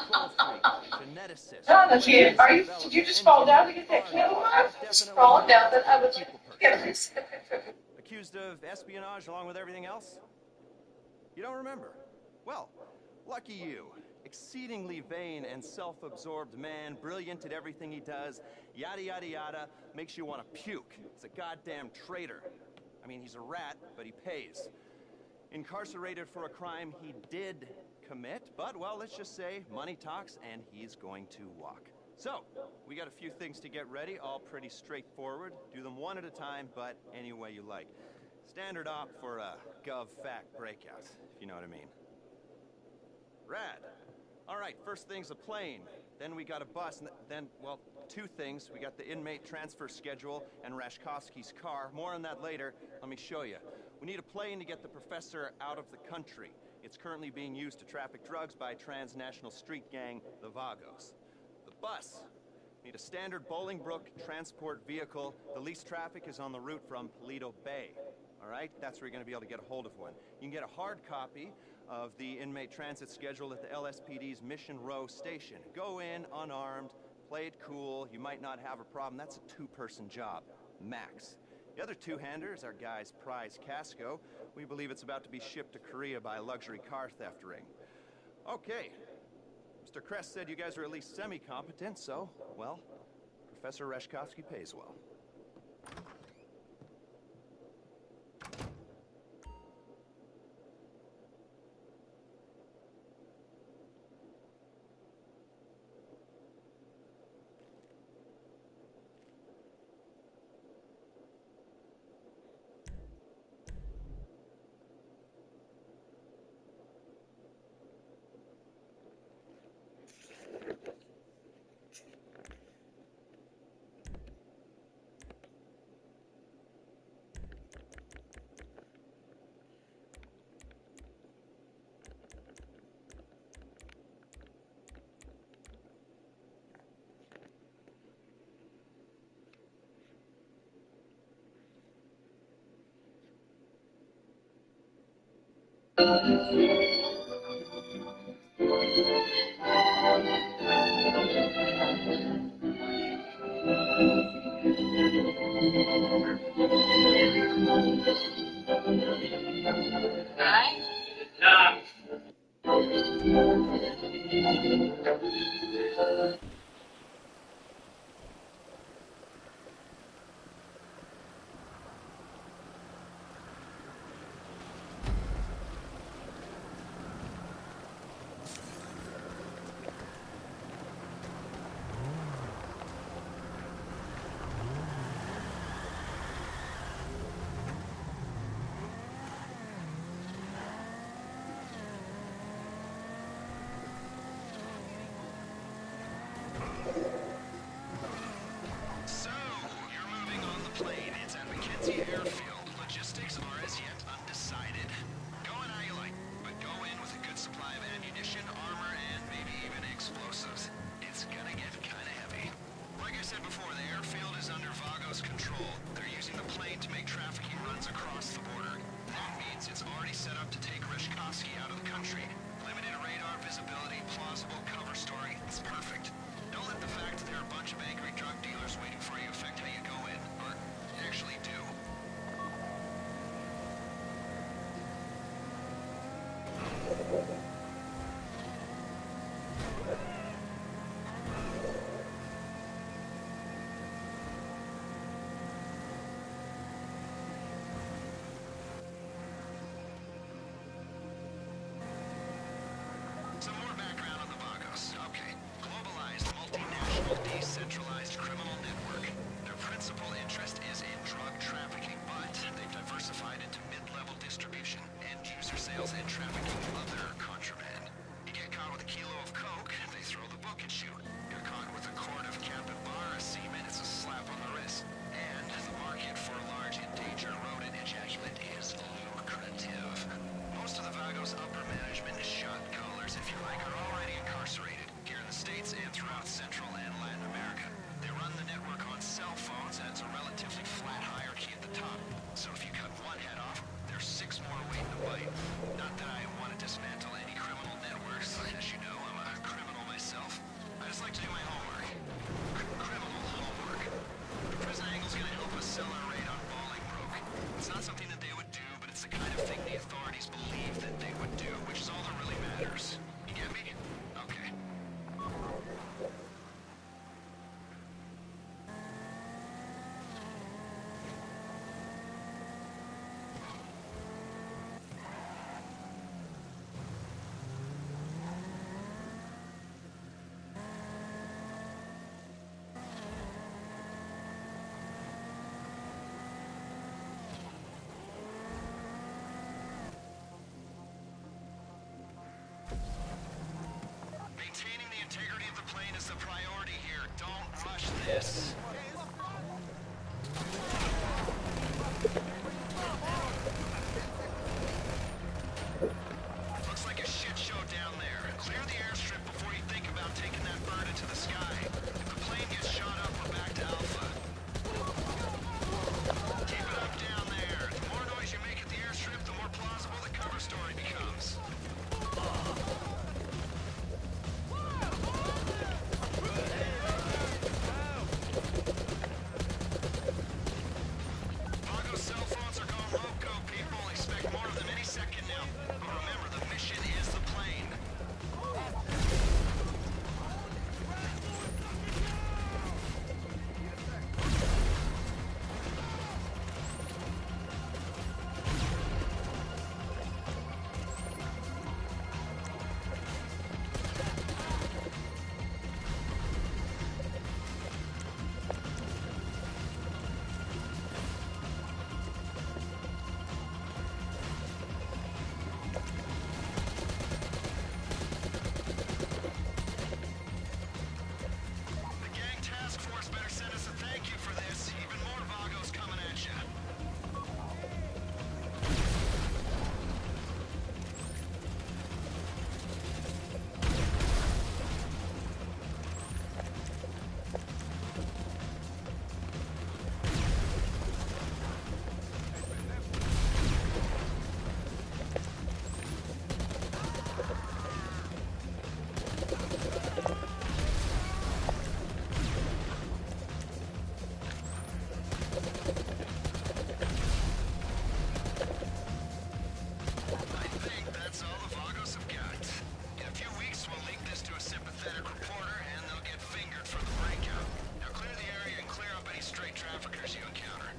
Donna, did you just fall down to get that candle? I was falling down, but I was like, get this. Accused of espionage along with everything else? You don't remember? Well, lucky you. Exceedingly vain and self-absorbed man, brilliant at everything he does, yada yada yada, makes you want to puke. He's a goddamn traitor. I mean, he's a rat, but he pays. Incarcerated for a crime he did commit, but, well, let's just say money talks and he's going to walk. So, we got a few things to get ready, all pretty straightforward. Do them one at a time, but any way you like. Standard op for a gov-fact breakout, if you know what I mean. Rad. All right, first thing's a plane. Then we got a bus, and then, well, two things. We got the inmate transfer schedule and Rashkovsky's car. More on that later. Let me show you. We need a plane to get the professor out of the country. It's currently being used to traffic drugs by a transnational street gang, the Vagos. The bus. Need a standard Bolingbrook transport vehicle. The least traffic is on the route from Toledo Bay. All right? That's where you're going to be able to get a hold of one. You can get a hard copy of the inmate transit schedule at the LSPD's Mission Row station. Go in unarmed, play it cool. You might not have a problem. That's a two-person job, max. The other two-hander is our guy's prize Casco. We believe it's about to be shipped to Korea by a luxury car theft ring. Okay. Mr. Kress said you guys are at least semi-competent, so, well, Professor Rashkovsky pays well. with a kilo of coke, they throw the book at you. You're caught with a quart of capybara semen, it's a slap on the wrist. And the market for large endangered rodent ejaculate is lucrative. Most of the Vagos upper management is shot callers, if you like, are already incarcerated here in the States and throughout Central and Latin America. They run the network on cell phones, and it's a relatively flat hierarchy at the top. So if you cut one head off, there's 6 more waiting to bite. Not that I want to dismantle any criminal networks. As you know, I'm a criminal myself. I just like to do my homework. Criminal homework. The prison angle's gonna help us sell our raid on Bolingbroke. It's not something that they would do, but it's the kind of thing the authorities believe that they would do, which is all that really matters. You get me? Okay. Maintaining the integrity of the plane is the priority here. Don't rush this. Looks like a shit show down there. Clear the airstrip before you think about taking that bird into the sky. If the plane gets shot up, we're back to Alpha. Keep it up down there. The more noise you make at the airstrip, the more plausible the cover story becomes. Vago cell phones are going loco, people. Expect more of them any second now. But remember, the mission is the plane. The gang task force better send us a thank you for this. Even more Vagos coming at you. I think that's all the Vagos have got. In a few weeks, we'll leak this to a sympathetic reporter, and they'll get fingered for the breakout. Now clear the area and clear up any stray traffickers you encounter.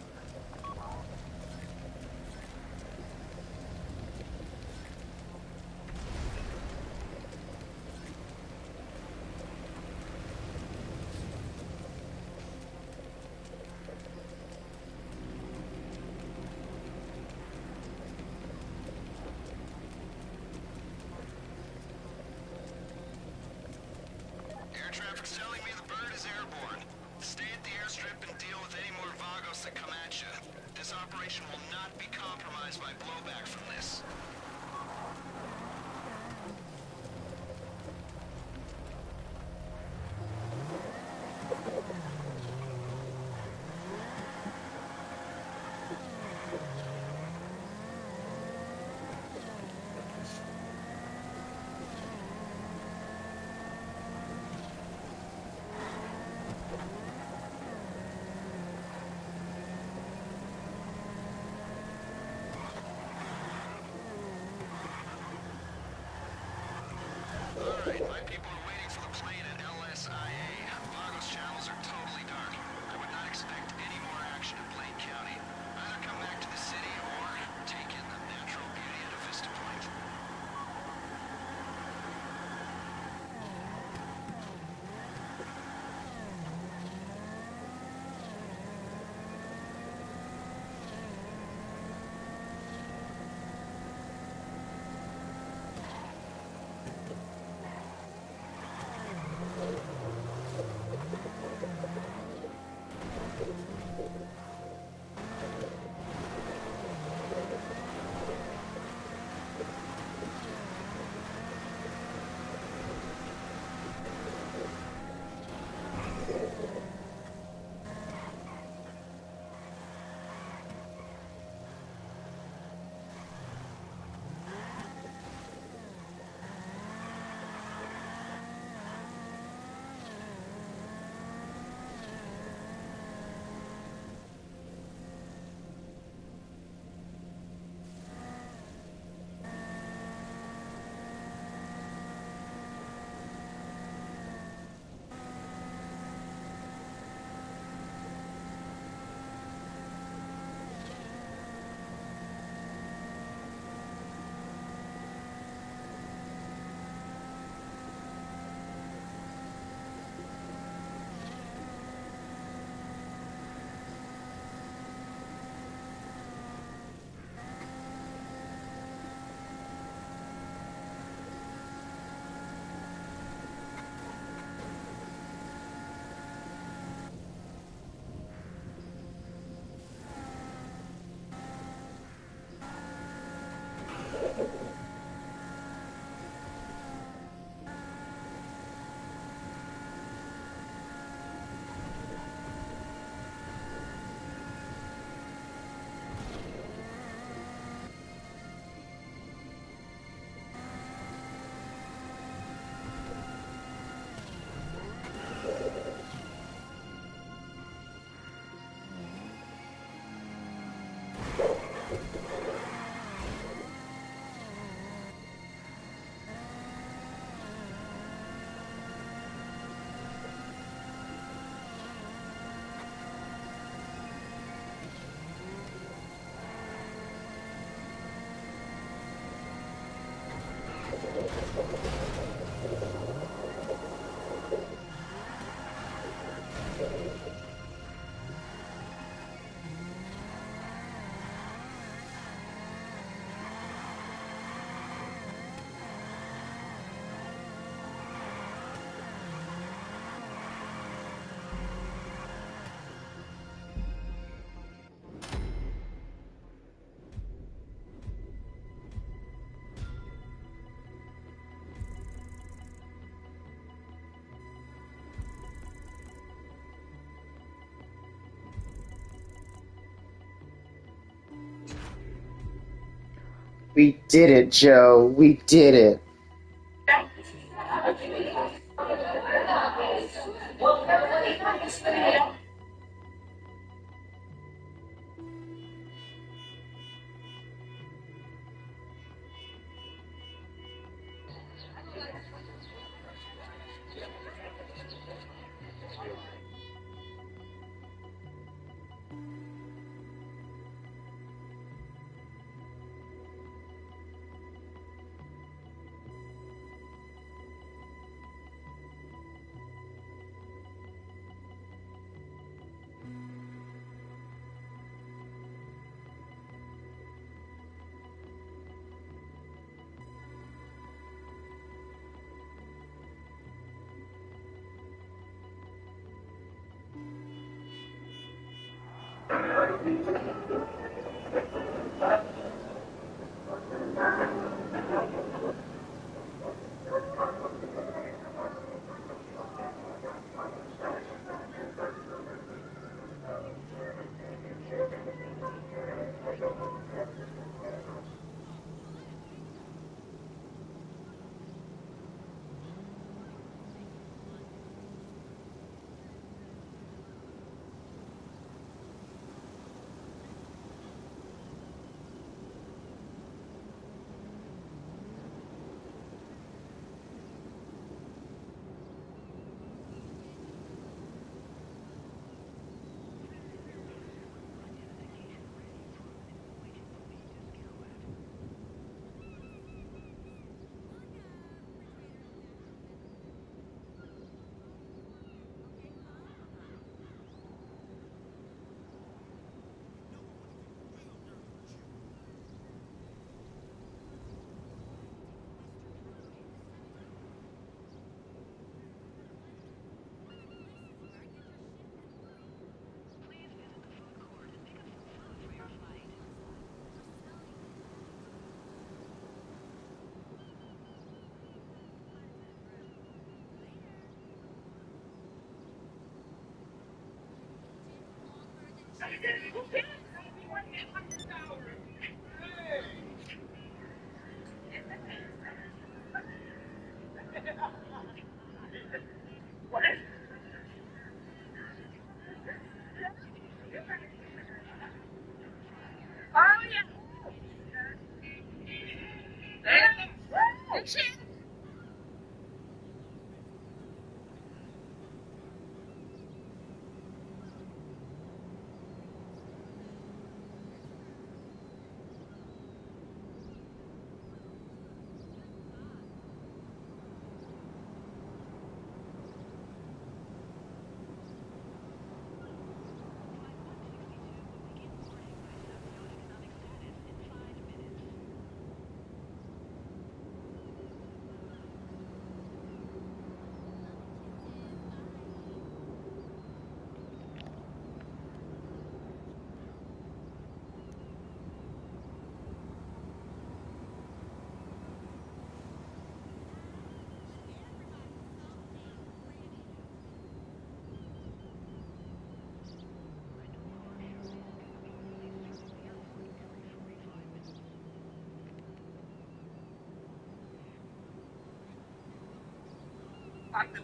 Air traffic's telling me the bird is airborne. Stay at the airstrip and deal with any more Vagos that come at you. This operation will not be compromised by blowback from this. We did it, Joe. We did it.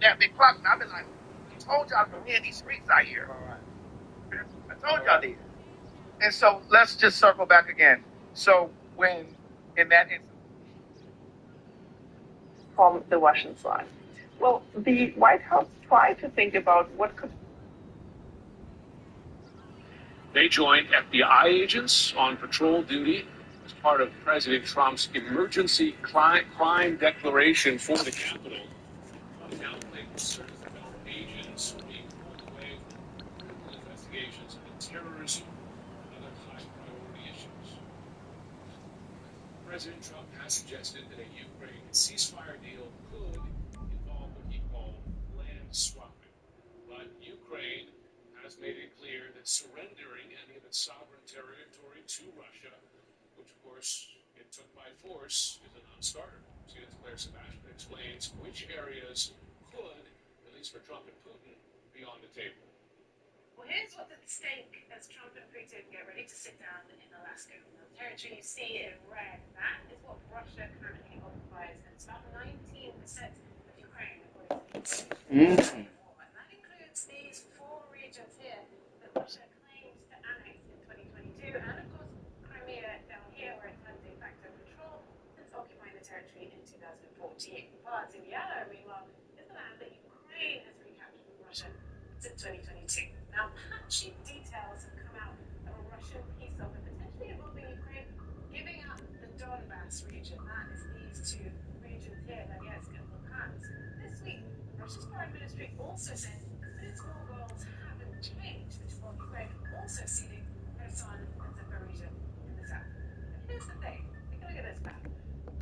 That big clock, and I've been like, I told y'all to win these streets out here. I told y'all these. And so let's just circle back again. So when in that instance from the Russian side, well, the White House tried to think about what could. They joined FBI agents on patrol duty as part of President Trump's emergency crime declaration for the Capitol. Downplayed concerns that federal agents were being pulled away from critical investigations into terrorism and other high priority issues. President Trump has suggested that a Ukraine ceasefire deal could involve what he called land swapping. But Ukraine has made it clear that surrendering any of its sovereign territory to Russia, which of course it took by force, is a non-starter. CNN's Claire Sebastian explains which areas could, at least for Trump and Putin, be on the table. Well, here's what's at stake as Trump and Putin get ready to sit down in Alaska. Now, the territory you see in red, that is what Russia currently occupies, and it's about 19% of Ukraine, according to the UN. And that includes these four regions here that Russia claimed to annex in 2022, and of course, Crimea down here, where it's had de facto control since occupying the territory in 2014. Parts in yellow, meanwhile, is the land that Ukraine has recaptured from Russia since 2022. Now, patchy details have come out of a Russian peace offer potentially involving Ukraine giving up the Donbass region. That is these two regions here, Donetsk and Luhansk. This week, Russia's foreign ministry also said its political goals haven't changed, while Ukraine also ceding Kherson and Zaporizhia in the south. But here's the thing. Take a look at this map.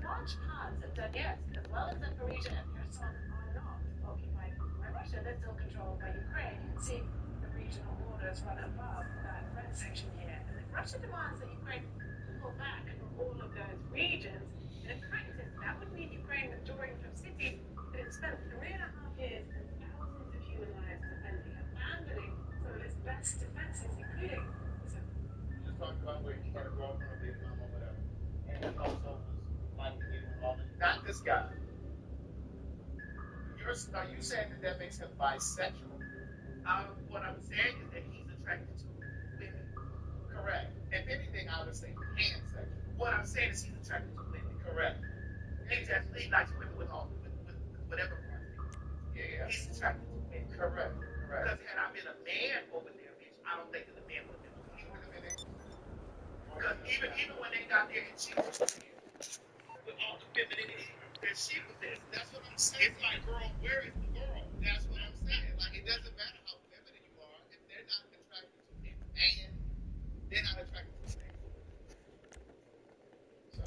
Large parts of Donetsk, as well as Zaporizhia and Kherson, are not occupied by Russia. They're still controlled by Ukraine. You can see the regional borders run above that red section here. And if Russia demands that Ukraine pull back from all of those regions, then in practice, that would mean Ukraine withdrawing from cities that it spent 3.5 years and thousands of human lives defending, abandoning some of its best defenses, including the south. You just talked about where he had a girlfriend or baby mama or whatever. And he also was like getting along. Not this guy. Are you saying that makes him bisexual? What I'm saying is that he's attracted to women. Correct. If anything, I would say pansexual. What I'm saying is he's attracted to women. Correct. He definitely likes women with all with whatever parts. Yeah. He's attracted to women. Correct. Correct. Because had I been a man over there, bitch, I don't think that the man would have been. He would have been interested. Because even when they got there and she was there with all the femininity that she possessed, that's what I'm saying. It's like, girl, where is the girl? That's what I'm saying. Like, it doesn't matter how feminine you are. If they're not attracted to a man, they're not attracted to a man. So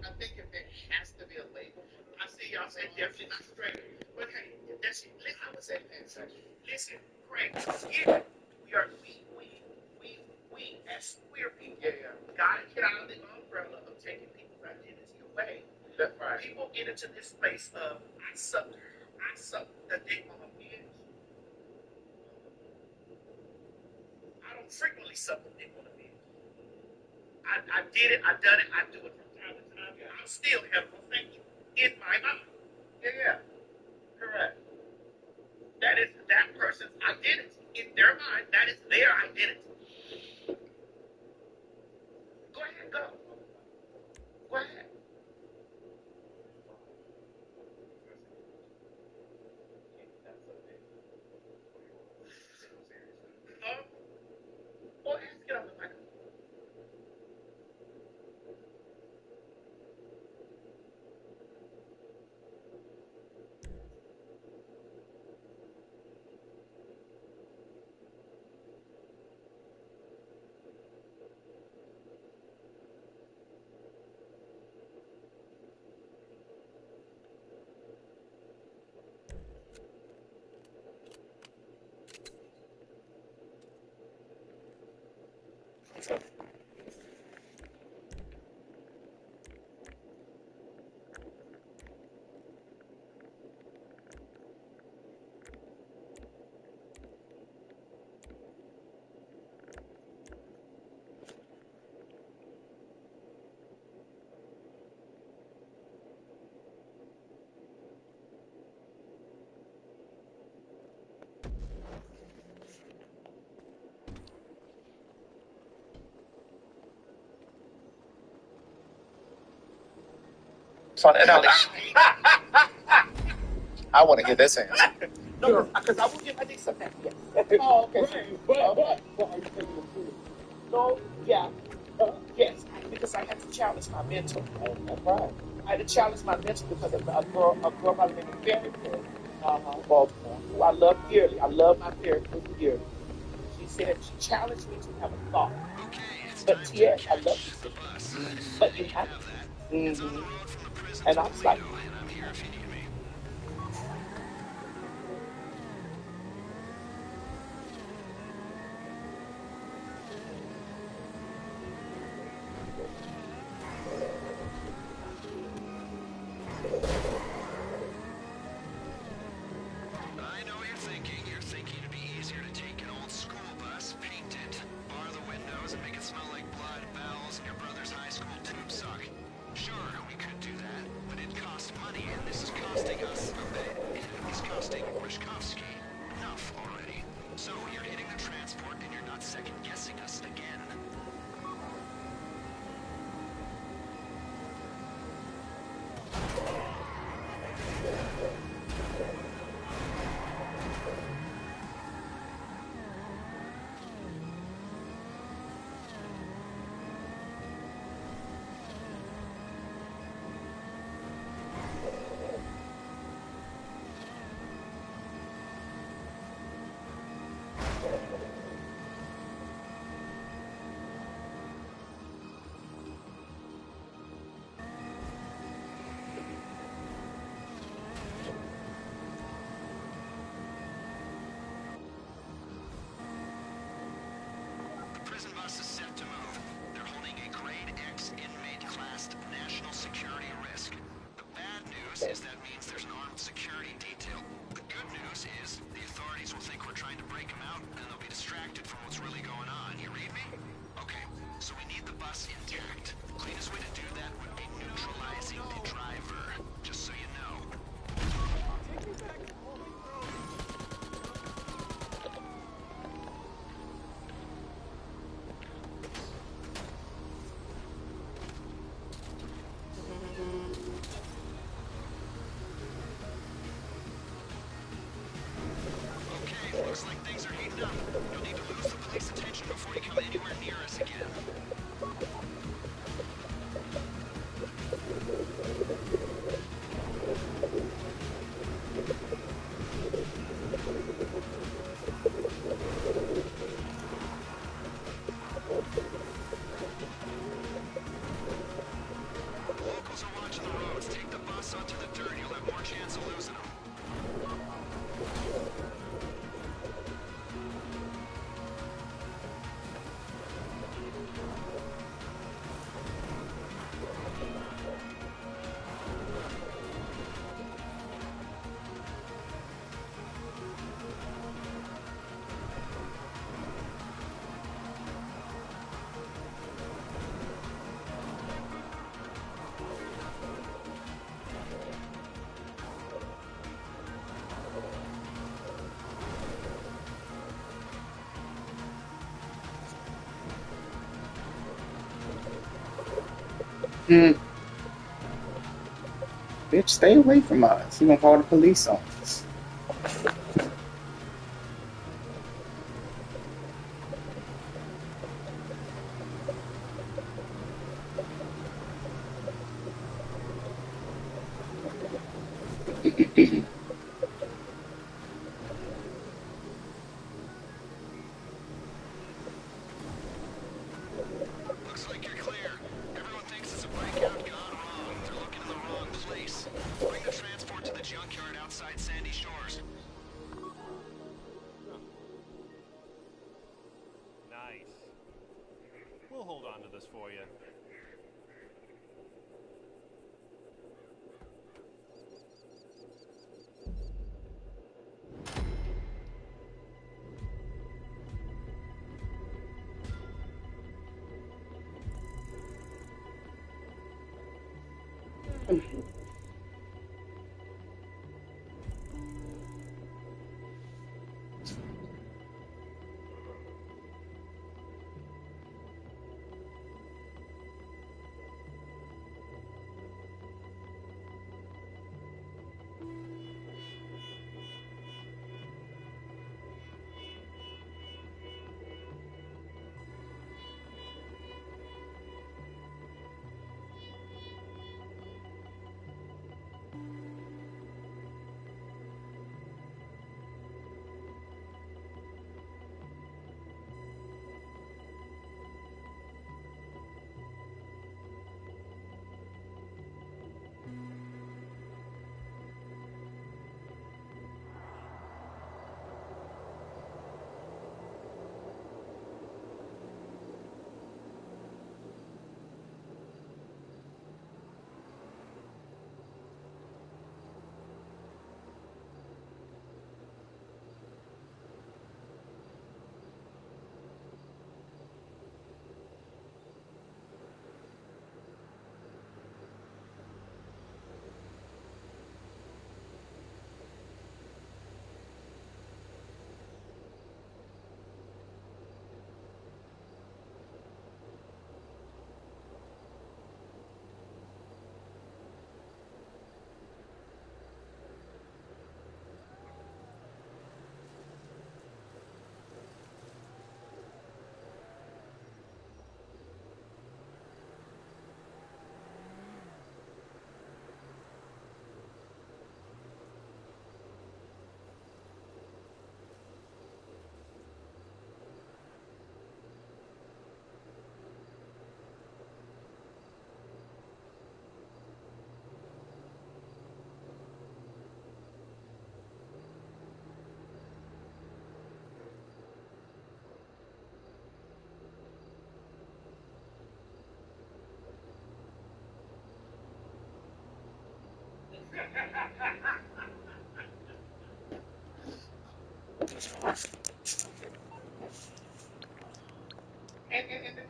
I think if there has to be a label. I see y'all saying definitely not straight. But hey, that's it. I would say pansexual. Listen, Craig, yeah, we as queer people, gotta get out of the umbrella of taking people's identity away. That's right. People get into this place of I suck the dick on a bitch. I don't frequently suck the dick on a bitch. I did it, I done it, I do it from time to time. I'm still heterosexual in my mind. Yeah, correct. That is that person's identity. In their mind, that is their identity. Go ahead, go. Go ahead. Or ask it on the microphone. I want to hear this answer. No, because I will give my dick some that. Yes. Oh, okay. Right. But are you taking the truth? No, yeah. Yes, because I had to challenge my mental. That's right. I had to challenge my mental because of a girl by the name of Fairyfoot, Baltimore, who I love dearly. I love my Fairyfoot dearly. She said she challenged me to have a thought. Okay, it's But time yes, to I love catch you. the bus. But You you have have to. that. It's on the road from the prison And to I was like, Toledo, and I'm here if you need me. I know what you're thinking. You're thinking it'd be easier to grade X inmate classed national security risk. The bad news is that means there's an armed security detail. The good news is the authorities will think we're trying to break him out, and they'll be distracted from what's really going on. You read me? Okay, so we need the bus intact. Cleanest way to do that would be neutralizing the driver, just so you know. Take me back to Holy Road. Okay, looks like things are heating up. You'll need to lose the police attention before you come anywhere near us again. Locals are watching the roads. Take the bus onto the dirt. You'll have more chance of losing them. Hmm. Bitch, stay away from us. You gonna call the police on us. Looks like you're clear. Everyone thinks it's a breakout gone wrong. They're looking in the wrong place. Bring the transport to the junkyard outside Sandy Shores. Nice. We'll hold on to this for you.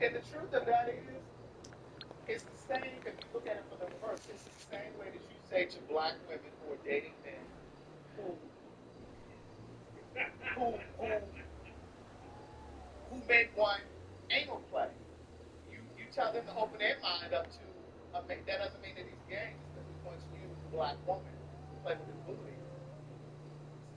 And the truth of that is, it's the same, if you look at it from the reverse, it's the same way that you say to black women who are dating men who who who who may want anal play. You tell them to open their mind up to that doesn't mean that he's gay just because he wants you, the black woman, to play with his booty. It's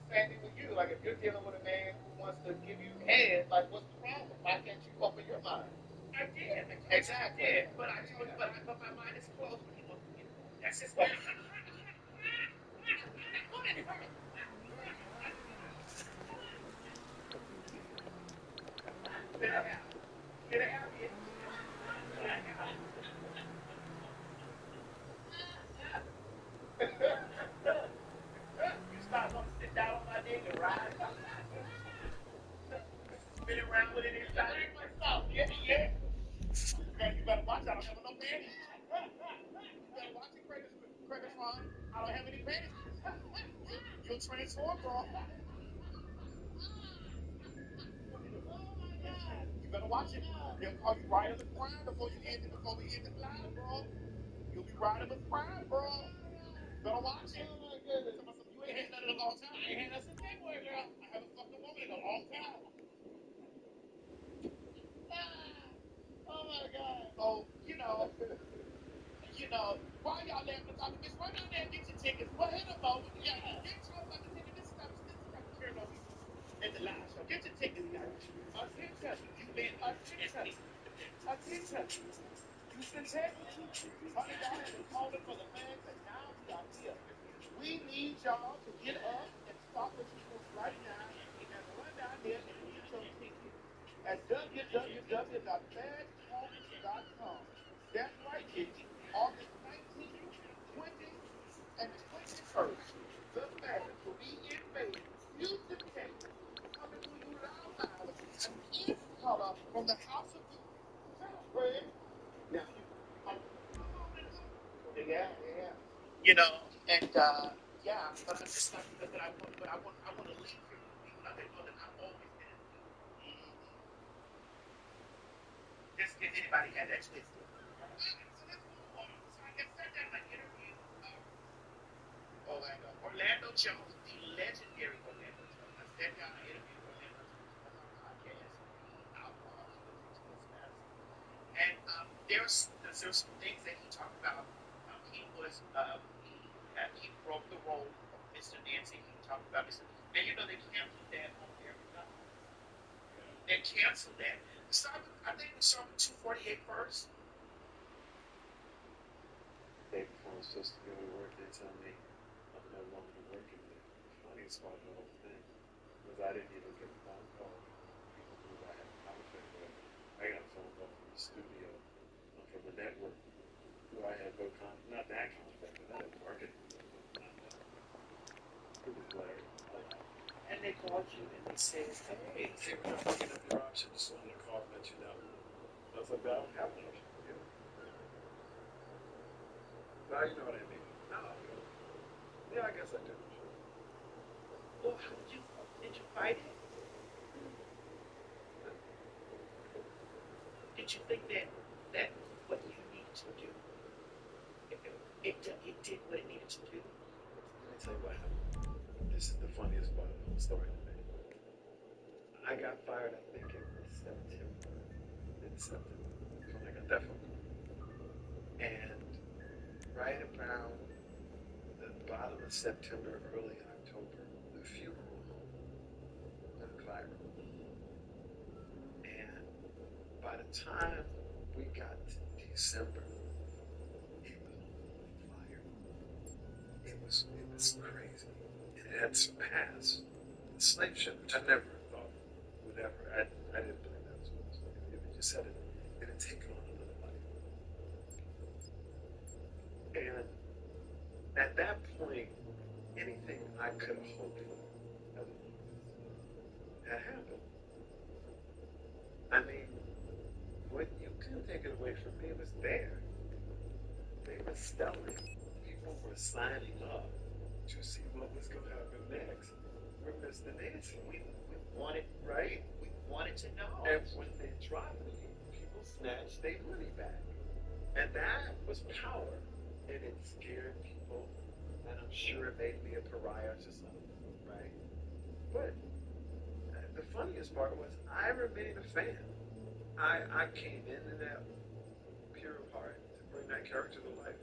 the same thing with you. Like if you're dealing with a man who wants to give you head, like what's the problem? Why can't you open your mind? I did. Exactly. I did. But I told you, but my mind is closed when he wants to get it. That's just what. Let it happen. Let it happen. You start going to sit down on my dick and ride, spin around with it inside. Yeah, yeah. You better watch. I don't have no panties. You better watch it, credit fund. I don't have any panties. You'll transform, bro. You better watch it. They'll call you right of the crime before we end this live, bro. You'll be right of the crime, bro. You better watch it. You ain't had nothing in a long time. I ain't had nothing since February, girl. I haven't fucked a woman in a long time. Oh my God. Oh, why y'all laughing about it? Bitch, run down there and get your tickets. Well, hit them over. Yeah, get y'all about the ticket. This is not sharing no weakness at the live show. Get your tickets, guys. Attention. You mean attention. Attention. Houston, Texas. Honey, y'all have been calling for the fans, and now we are here. We need y'all to get up and start what you're doing right now and run down there and get your ticket at www.badtalk.com. That's right, kids. August 19th, 20th, and 21st, the fans will be in Vegas, Houston, Texas, coming to you live and in color from the House of Beauty. Shut up, Fred. Now you, yeah, yeah. And yeah, but I just like, but I want to leave here with people out there know that I've always been in the lead. Just in case anybody had that twisted. So let's move on. So I sat down and I interviewed Orlando Jones, the legendary Orlando Jones. I sat down and interviewed Orlando Jones on my podcast, Outlaws Living to Its Madison. And there's some things that he talked about. He broke the role of Mr. Nancy. He talked about Mr. And they canceled that on American Idol. They canceled that. I think we saw with 248 first. Day before I'm supposed to go to work, they tell me I'm no longer working there. The funniest part of the whole thing was I didn't even get a phone call from people who I had a contract with. I got a phone call from the studio, from the network, who I had no not that contract, but I had a marketing deal. It was hilarious. And they called you and they said, Hey, we're not picking up your option, just wanted to call and let you know. I was like, I don't have an option. Well, you know what I mean. No, yeah, I guess I do. well, how did you fight it? Did you think that was what you needed to do? It did what it needed to do. Let me tell you what happened. This is the funniest part of the whole story to me. I got fired, I think it was September, mid-September, when I got that phone call. And right around the bottom of September, early October, the funeral home went viral. And by the time we got to December, it was on fire. It was crazy. And it had surpassed the slave ship, which I never thought would ever. I didn't believe that was what it was going to do. It just said it had taken on another life. And at that point, anything I could have hoped for as an artist had happened. I mean, what you couldn't take it away from me, it was there. They were stellar. were signing up to see what was going to happen next with Mr. Nancy. We wanted, right? We wanted to know. And when they dropped me, people snatched their money back. And that was power. And it scared people. And I'm sure it made me a pariah to some, right? But the funniest part was I remained a fan. I came into that pure heart to bring that character to life.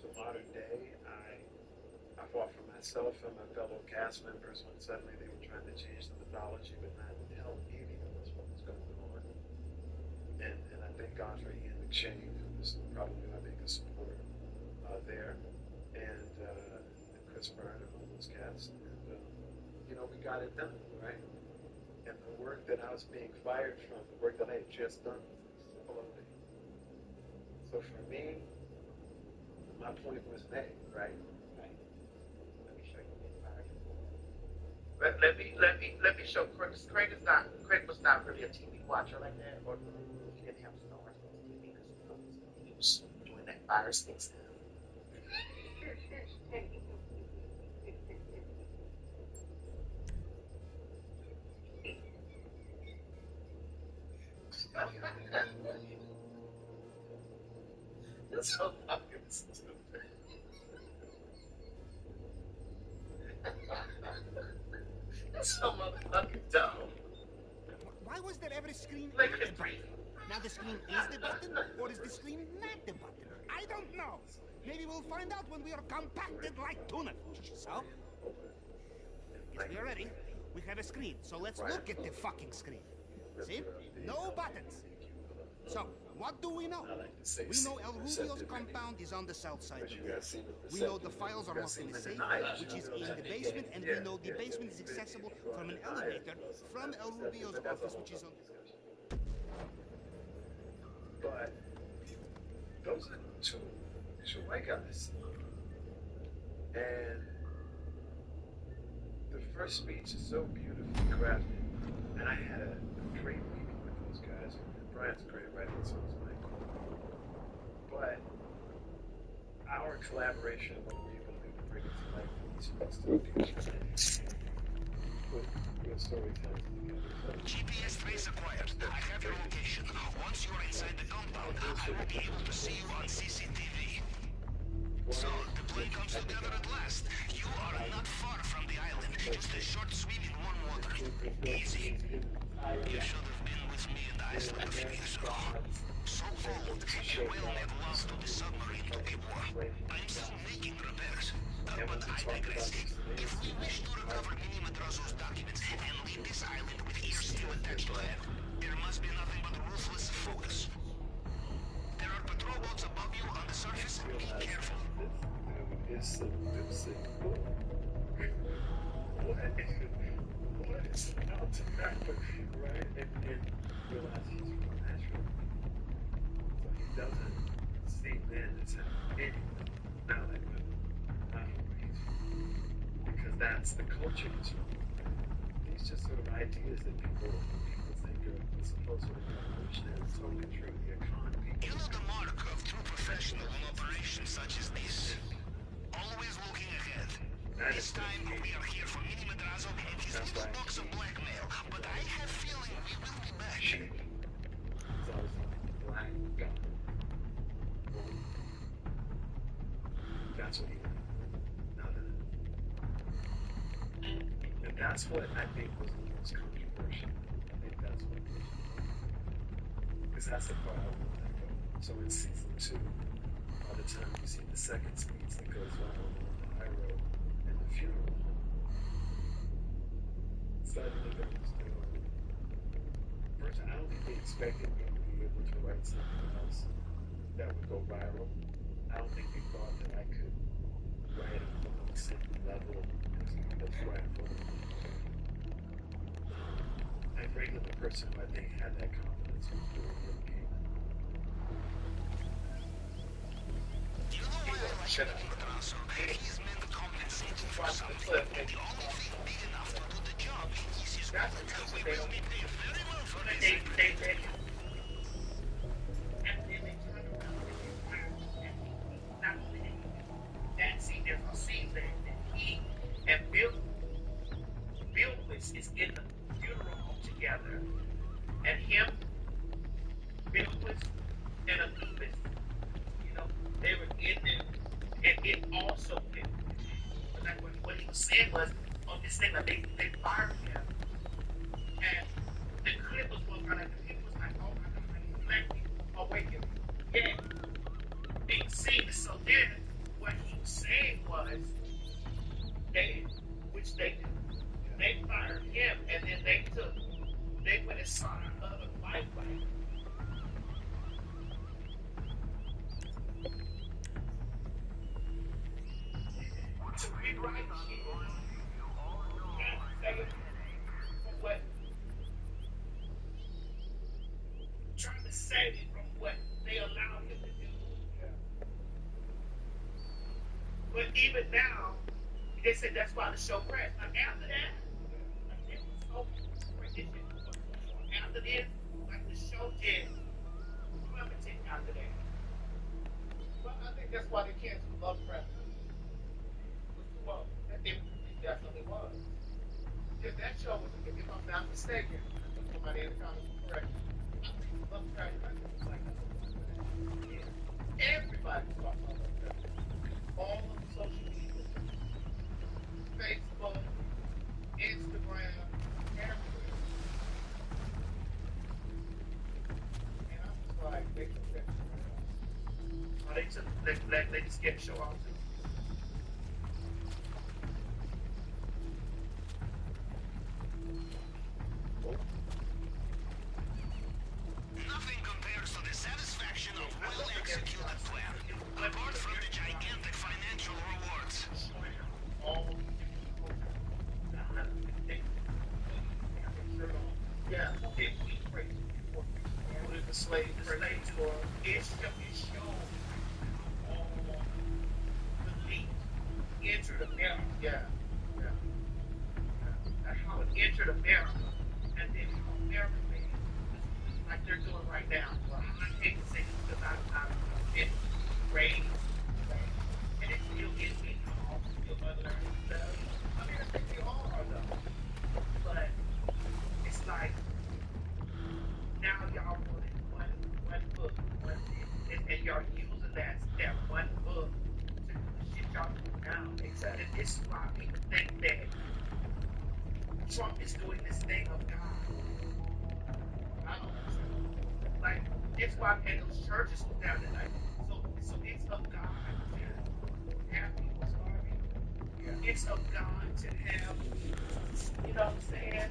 To modern day, I fought for myself and my fellow cast members when suddenly they were trying to change the mythology but not tell any of us what was going on. And I thank God for Ian McShane, who was probably my biggest supporter there, and Chris Byrne and all those cats. And, we got it done, right? And the work that I was being fired from, the work that I had just done, was exploding. So for me, my point was made, right? Let me show you what they fired him for. Let me show Craig. Craig was not really a TV watcher like that, or he didn't have Star Wars on TV because he was doing that fire sticks now. That's so fucking stupid. That's so motherfucking dumb. Why was there ever a screen Like at the button? Now the screen is the button, or is the screen not the button? I don't know. Maybe we'll find out when we are compacted like tuna fish, so? Yes, we are ready. We have a screen, so let's look at the fucking screen. See? No buttons. So, what do we know? We know El Rubio's compound is on the south side of the building. We know the files are locked in a safe, which is in the basement, and we know the basement is accessible from an elevator from El Rubio's office, which is on the... But those are two white guys. And the first speech is so beautifully crafted. And I had a great meeting with those guys. And Brian's a great writer, so is Mike. But our collaboration, what we were able to do to bring it to life with these folks to put real storytelling together. GPS trace acquired. I have your location. Once you are inside the compound, I will be able to see you on CCTV. So, the plan comes together at last. You are not far from the island. Just a short swim in warm water. Easy. You should have been with me in Iceland a few years ago. So cold, a whale made love to the submarine to be warm. I'm still making repairs. But I digress. If we wish to recover Mini Madrazo's documents and leave this island with ears still attached to head, there must be nothing but ruthless focus. There are patrol boats above you on the surface. Be careful. It's simple. What is about to happen, right? And realize he's from Nashville. So he doesn't see men as anything. Not like women. Not from where he's from. Because that's the culture he's from. These just sort of ideas that people think are supposed to be revolutionary. It's totally true. The economy. You know the mark of true professional in operations such as this. Always looking ahead. This time we are here for Mini Madrazo and his little box of blackmail, but I have a feeling we will be back. It's always black guy. That's what he did. Now that. And that's what I think was the most controversial. I think that's what it was. Because that's the part I want to let go. So in season 2, by the time you see the second speech that goes on the high road and the funeral home, suddenly there was first, I don't think they expected me to be able to write something else that would go viral. I don't think they thought that I could write on the same level as Brian Fuller. And bringing the person who I think had that confidence was really what came in. You know why I like Mini Madrazo? He's meant to compensate you for something, and the only thing big enough to do the job is his wallet. We will be paid very well for this. on this thing that they fired him, and the clip was going on, and the people was like, oh my God, like black people awakening. Yeah, being seen. So then what he was saying was which they did. They fired him, and then they went and sought out other white writers. To rewrite shit. And say it from what, trying to save it from what they allowed him to do. But even now, they said that's why the show crashed. Like after that, like it was so crazy. After this, like the show just plummeted after that. But I think that's why they canceled Lovecraft. Well, it definitely was. Because that show was, if I'm not mistaken, somebody in the comments will correct me. I think Lovecraft Country was like number one for that. Yeah. Everybody was talking about Lovecraft. All of the social media, Facebook, Instagram, everywhere. And I was like, they took that show off. They just get the show off too. Nothing compares to the satisfaction of well-executed plan, apart from the gigantic financial rewards. Yeah, okay, we crazy. The slave tour, it showed all the elite entered America. Yeah. And how it entered America, and then how America made it, like they're doing right now. Well, I hate to say this because I've been raised, and it still gets me how still unlearning stuff. I mean, I think we all are though, but it's like now y'all wanted one book, and y'all using that one book to do the shit y'all do now. Exactly. And this is why people think that Trump is doing this thing of God. I don't understand. Like, it's why and those churches was down there like, so it's of God to have people starving. Yeah. It's of God to have, you know what I'm saying?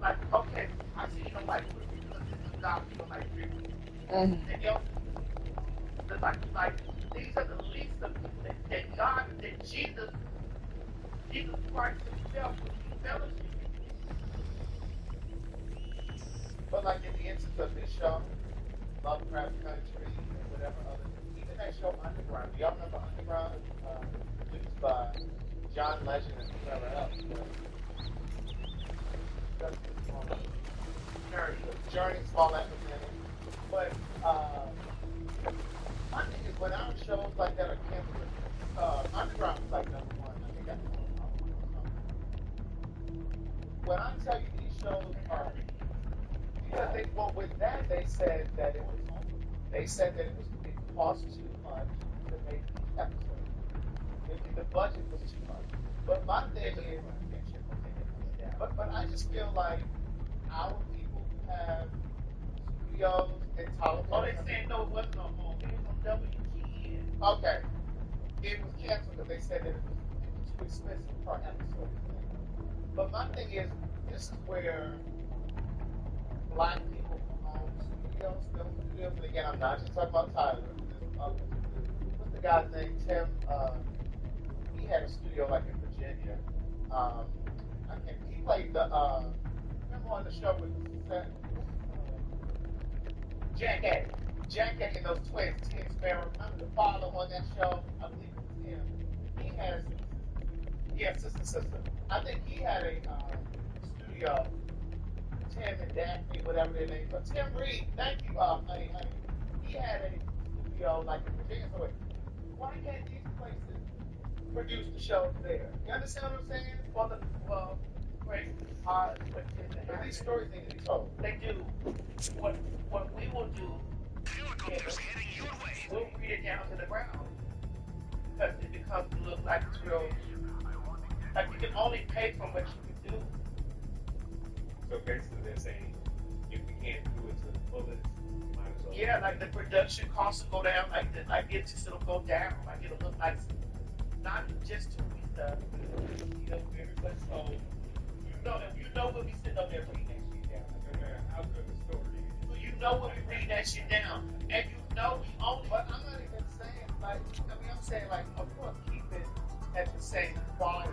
Like, okay, I see you don't like food because it's of God, people like food. And like these are the least of people that God, that Jesus Christ himself would be fellowship. But like in the instance of this show, Lovecraft Country and whatever other, even that show Underground. Do y'all remember Underground? Produced by John Legend and whoever else. Journey, Small Epidemic. But my thing is when our shows like that are canceled, Underground was like number one. I think that's when I tell you these shows are, because with that they said that it cost too much to make these episodes. The budget was too much. But my thing is, but I just feel like our people have studios in Tallahassee. Oh, they saying no, it wasn't on home. It was on WGN. Okay. It was canceled because they said that it was too expensive per episode. But my thing is, this is where black people own studios, film studios, and again, I'm not just talking about Tyler. What's the guy's name? Tim. He had a studio like in Virginia. He played the. Remember on the show with Jack A. Jack A. and those twins, Tim Sparrow. Remember the father on that show? I believe it was him. He had a sister. I think he had a studio. Tim and Daphne, whatever their names are. Tim Reed, thank you, honey. He had a studio like in Virginia. So why can't these places produce the shows there? You understand what I'm saying? Well, great. But these stories need to be told. They do. What we will do Helicopters heading your way. We'll read it down to the ground because it becomes to look like it's real Like you can only pay for what you can do. So basically, they're saying if we can't do it to the fullest, might as well. Yeah, like the production costs will go down. Like it just it'll go down. Like it'll look like not just to be the but so you know we'll be sitting up there reading that shit down. How good the story is. So you know we'll be reading that shit down, and you know we only. But I'm not even saying like. I mean, I'm saying like, of course, keep it at the same quality.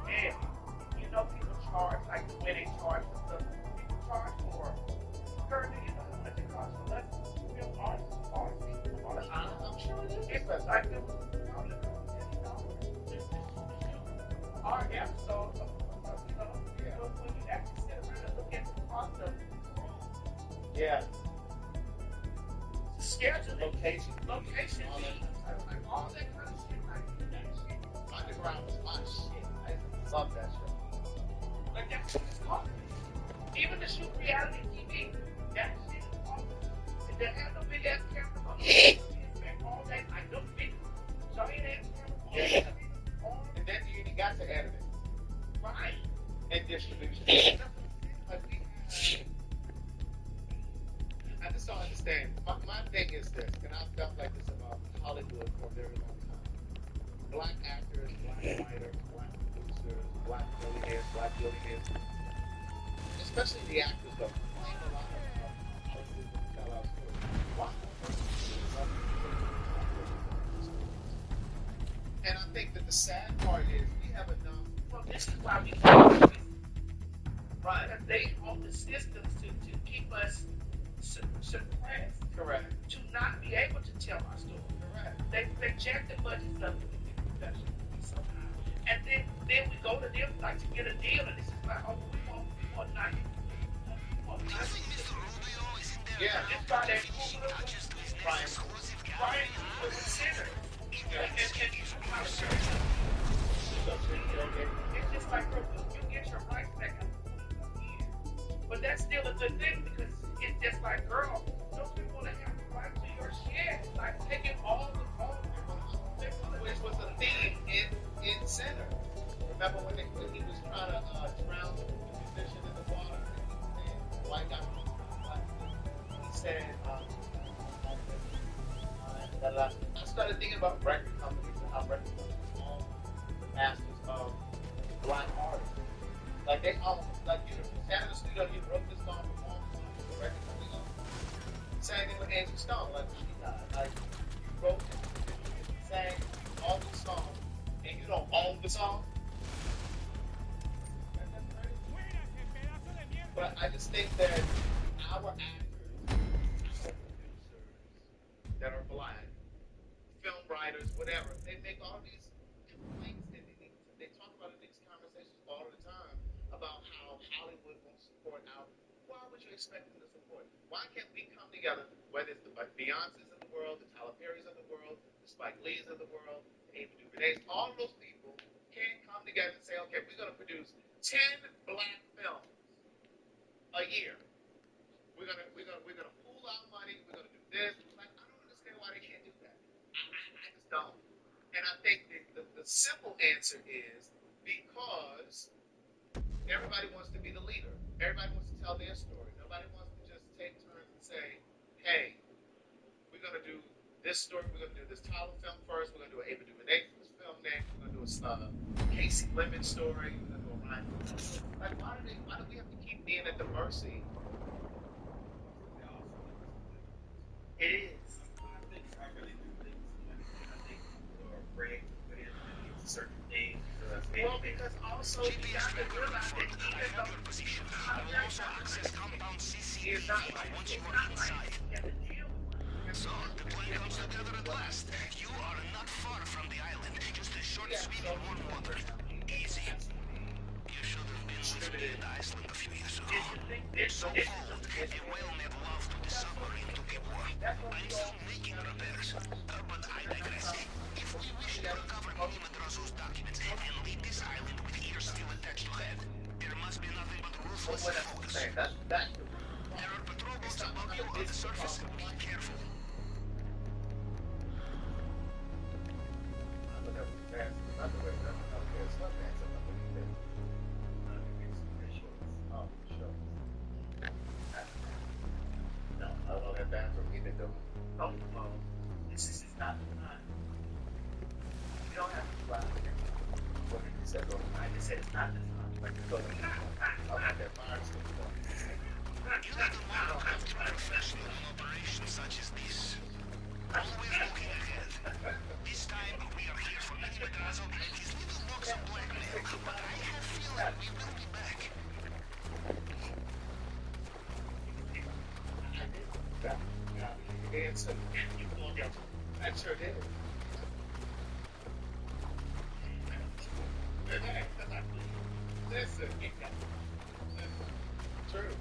Yeah, you know people charge like the way they charge for stuff. People charge for currently, you know, what they cost for that. You know, artists. I'm sure it is. It's like them. Our episode of when you actually sit around and look at the cost of Yeah. schedule, Location, all that kind of shit, like that shit. Underground was my shit. I love that show. Like that shit is costly. Even to shoot reality TV, that shit is costly. And they have no big ass cameras on all that, like no big giant ass cameras. And then you ain't got to edit it. Right. And distribution. Like I just don't understand. My thing is this, and I've felt like this about Hollywood for a very long time. Black actors, black writers, black producers, black billionaires, especially the actors though, claim a lot of Hollywood to tell our stories. Why? And I think that the sad part is we have enough. Well, this is why we right. They hold the systems to keep us suppressed. Correct. To not be able to tell our story. Correct. They jack the budgets up with the production somehow. And then we go to them like to get a deal, and this is like, oh, we want 90. Yeah. It's by that Brian was a sinner. It's just like you get your rights back in a year. But that's still a good thing because it's just like, girl, don't you want to have the right to your shit? Like taking all the which was a theme in Center. Remember when he was trying to drown the musician in the water? And the white guy he said, I started thinking about record companies and how record companies own the masters of black artists. Like they own, like you sat in the studio, you wrote this song, performed the song, the record company owned it. Same thing with Angie Stone, like she died. Like you wrote it, you sang all the songs, and you don't own the song. But I just think that our actors, that are black, film writers, whatever, they make all these complaints and they talk about it in these conversations all the time about how Hollywood won't support our. Why would you expect them to support? Why can't we come together, whether it's the Beyonces of the world, the Tyler Perrys of the world, the Spike Lees of the world, the Ava DuVernays, all those people can come together and say, okay, we're going to produce 10 black films a year. We're gonna pool our money. We're gonna do this. Like I don't understand why they can't do that. I just don't. And I think the simple answer is because everybody wants to be the leader. Everybody wants to tell their story. Nobody wants to just take turns and say, hey, we're gonna do this story. We're gonna do this Tyler film first. We're gonna do an Ava DuVernay film next. We're gonna do a Casey Lemon story. We're gonna do a Ryan. Like why do we have to keep being at the mercy? it is. I really do think so. I think people are afraid to put in money into certain things Because also you got to realize that even though I will also access compound CC it's not like once you it's are not like inside. you have to deal with So, the plan comes together at last. You are not far from the island, just a short swim in warm water. Easy. You should have been with me in Iceland a few years ago. So cold, a whale made love to the submarine to be warm. I'm still making repairs. But I digress. If we wish to recover Nimadrasu's documents and leave this island with ears still attached to head, there must be nothing but ruthless focus. There are patrol boats above you on the surface. Be careful. I look up fast. I just said it's not the time. Like, go to that virus. You and the model have to be professional in operations such as this. Always looking ahead. This time, we are here for Mini Megazzo and his little box of blackmail, but I have a feeling we will be back. Answer. You pulled your. I sure did. Listen. True.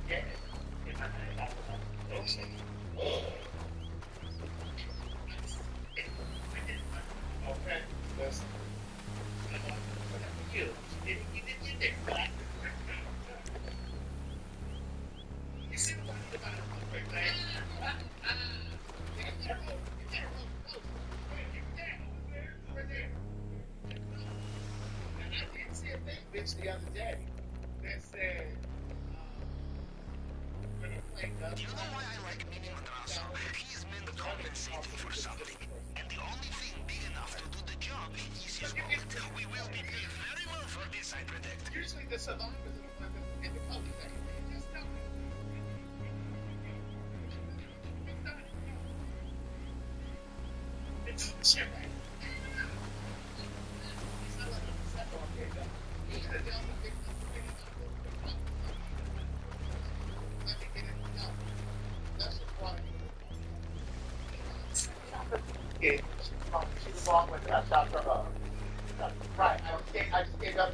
Yeah. Okay. Listen. You did that. You see what I'm about to do, right? The other day that said You know why I like Mini Madrazo? He is meant compensating for something. And the only thing big enough to do the job is his wallet. We will be paid very well for this, I predict. Usually the survivors are the ones that in the public that just know. It's the shit right. She was wrong with it. I chopped her up. Right. I just gave up.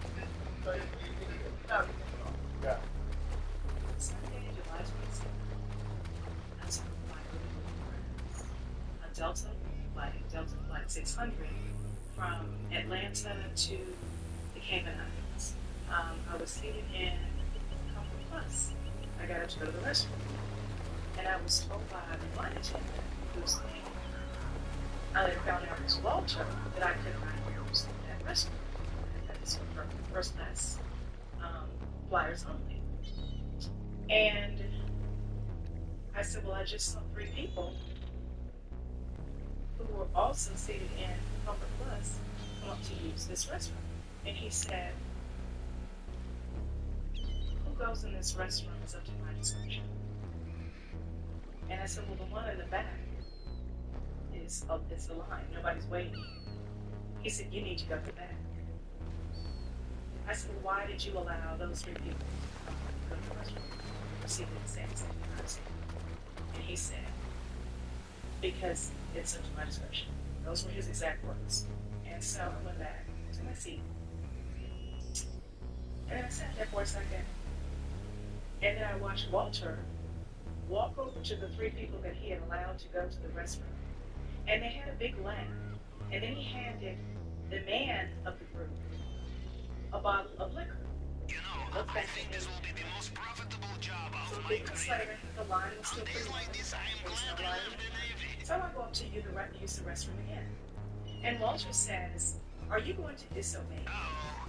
Yeah. Sunday, July 26th. I took my friends a Delta Flight 600 from Atlanta to the Cayman Islands. I was seated in Comfort Plus. I got up to go to the restroom. And I was told by the flight attendant who's saying, I later found out it was Walter that I could not use that restroom. That is for first class flyers only. And I said, well, I just saw 3 people who were also seated in Comfort Plus want to use this restroom. And he said, who goes in this restroom is up to my discretion. And I said, well, the one in the back is the line. Nobody's waiting. He said, you need to go to the back. I said, well, why did you allow those 3 people to go to the restroom? Seated in the same seat I was in? And he said, because it's up to my discretion. Those were his exact words. And so I went back to my seat. And then I sat there for a second. And then I watched Walter walk over to the 3 people that he had allowed to go to the restroom. And they had a big laugh. And then he handed the man of the group a bottle of liquor. You know, I think this will be the most profitable job of my career. Later, the line was still pretty long. Like this, I am glad we left the Navy. So I go up to use the restroom again. And Walter says, are you going to disobey? Oh,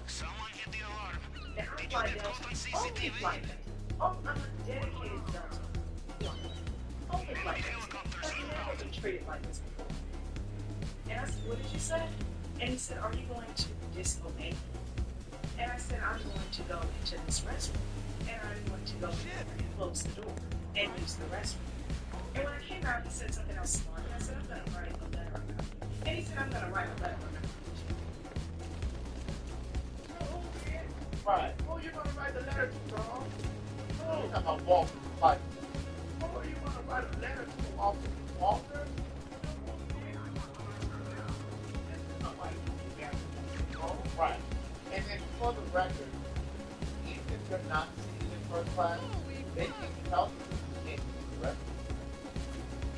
someone hit the alarm. Now I fly Delta. Only flight Delta. Oh, I'm a dedicated Delta. Only flight Delta. I've never been treated like this before. And I said, what did you say? And he said, are you going to disobey? And I said, I'm going to go into this restroom. And I'm going to go in there and close the door and use the restroom. And when I came out, he said something else smart. And I said, I'm going to write a letter. And he said, I'm going to write a letter. Right. Who are you going to write the letter to, Carl? Who? You're talking about Walter. Like, who are you going to write a letter to, Walter? Walter? Right. And then for the record, even if you're not seated in first class, they can tell you you can't use the restroom.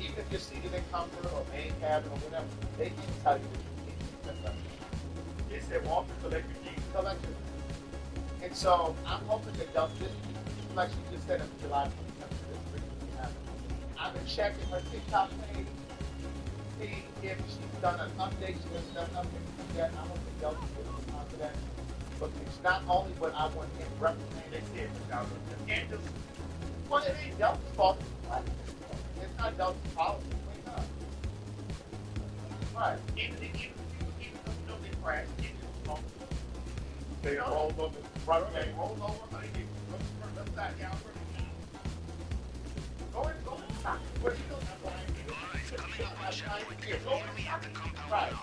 Even if you're seated in comfort or main cabin or whatever, they can tell you that you can't use that restroom. They said, Walter, collect your keys. Collect your keys. And so I'm hoping that this, like she just said in July 27th, this really happen. I've been checking her TikTok page, see if she's done an update. She has done an update yet. I hope that Delta will respond to that. But it's not only what I want him reprimanded, and just, well, it ain't Delta's fault. It's not Delta's policy. Clean up. Right. Even though they crash, They rolled over, front man rolled over, honey. Look for the left side, y'all. Go inside. Where you going, Brian? Alright, coming up on checkpoint. Here, go Meet me at the compound right. now.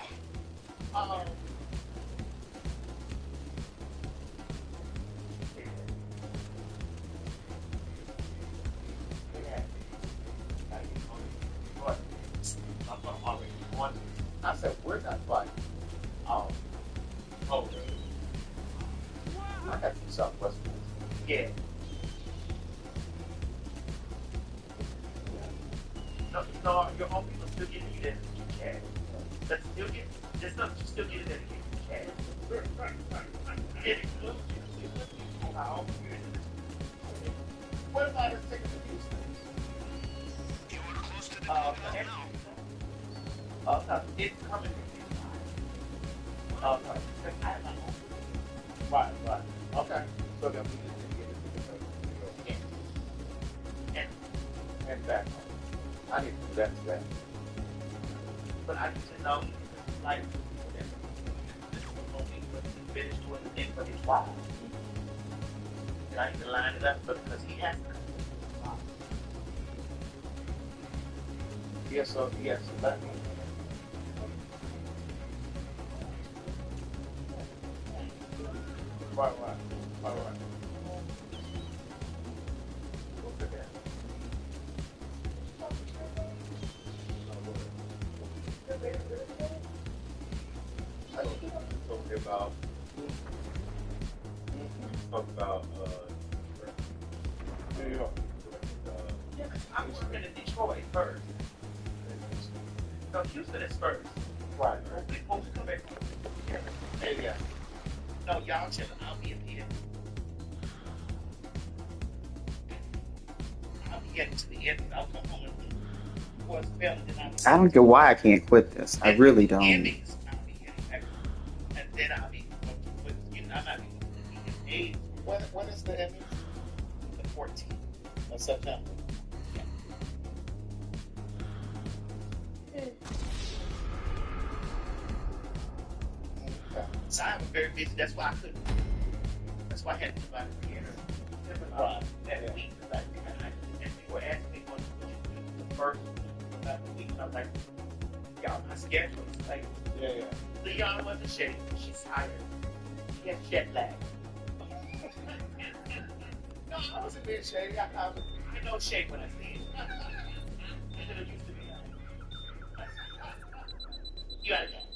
I said, we're not fighting. Oh, really? I got some Southwest ones. Yeah. No, your own people still get it in cash. But still get, there's no, still get it in cash. What about his ticket to Houston? You are close to the compound now. No, it's coming. No, I have my own. Right. Okay. So then we need to get it and back home. I need to do that today. But I need to know, like, finish doing the thing for his wife. And I need to line it up because he has to come to his wife. Yes, so let me. Right. Look at that. I talking about New York. I was working in Detroit first. No, Houston is first. Right. Before we come back. Yeah. No, y'all chill. I'll be in here. I'll be getting to the end. I'll come home and was better than I don't get why I can't quit this. I really don't. I'll be getting back. And then I'll be with you know, I'm not even 8. When is the Emmy? The 14th of September. So I was very busy. That's why I couldn't. That's why I had to do my theater that week. Because and people were asking me when the first week. And I'm like, y'all, my schedule is like, Leon wasn't shady. She's tired. She has jet lag. No, I wasn't being shady. I know shade when I see it. It used to be. You understand?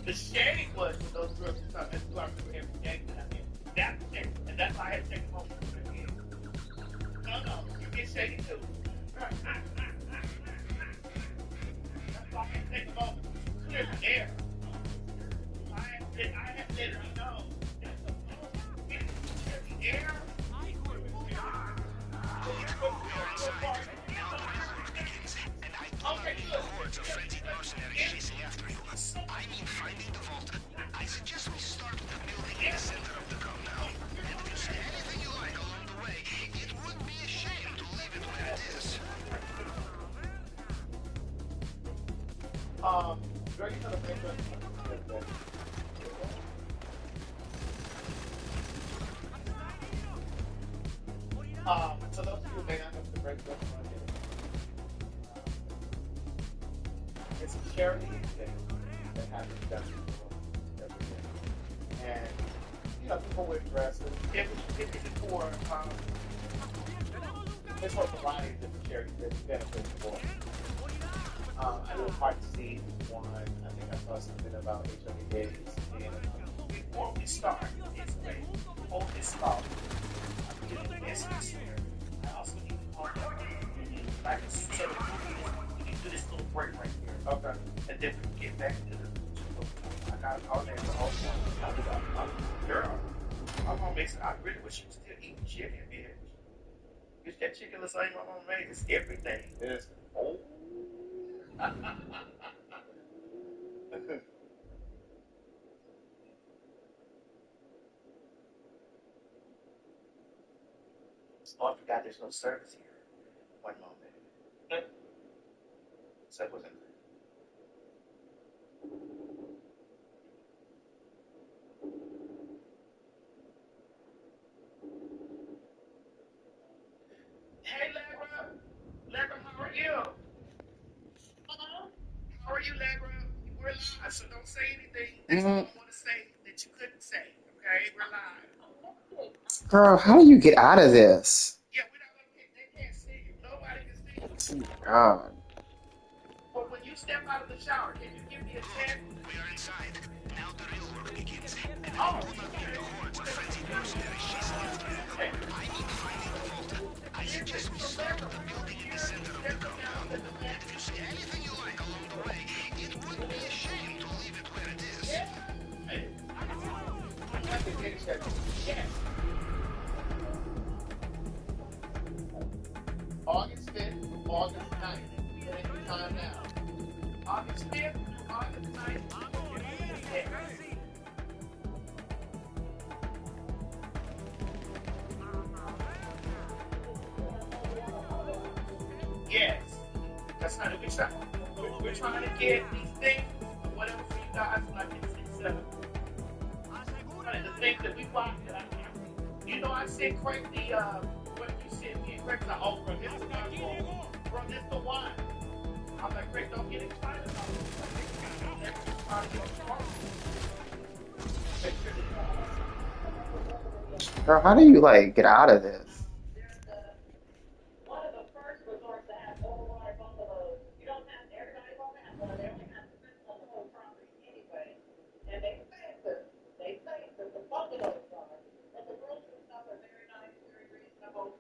The shade was with those girls and stuff. That's why I remember every day that I did. That's it. And that's why I had to take them home from the kid. No, you get shady too. That's why I had to take them home. Clear the air. I had to let her know. Clear the air. Okay, good. Hordes of frenzied mercenaries chasing after you. I mean, finding the vault. I suggest we start with the building in the center of the compound. And if you see anything you like along the way, it would be a shame to leave it where it is. Girl, you know the paper. So those people may not know the break up it's a charity thing that happens every year. And you know, people wear dresses. It's for it's for a variety of different charities that benefit for. I know Heart Seed one. I think I saw something about HIV/AIDS. And before we start, it's great. Before we start, I'm getting business here. I also need to call them. Like, so we can do this little break right here. Okay. And then we can get back to the. I got to call them the whole time. Girl, my mom makes. I really wish she was still eating chicken, bitch. Because that chicken looks like my mom made. It's everything. It's oh. Oh, I forgot there's no service here. One moment. So it wasn't. So don't say anything that you don't want to say that you couldn't say. Okay, we're live. Girl, how do you get out of this? Yeah, we're not gonna. They can't see you. Nobody can see you. God. But when you step out of the shower, can you give me a check? We are inside. Now the real work begins. And Oh, it will not be the hordes of frenzied mercenaries chasing after you. I need to find Travolta. I suggest we start at the building in the center of the compound. And if you see anything you like along the way, it would be a shame to leave it where it is. Yes. August 5th, August 9th. Get any time now. August 5th, August 9th. Yes. That's how we try. We're trying to get these things, whatever for you guys, like it's the things that we watch. You know, I sent Craig the what you sent me. Craig's like, oh, bro, this is my fault. Bro, this the one. I was like, Craig, don't get excited about it. That's part of your fault. Girl, how do you like get out of this? One of the first resorts that has overwater bungalows. You don't have everybody won't have one. They only have on the whole property anyway. And they say that the bungalows are, but the rooms and stuff are very nice, very reasonable,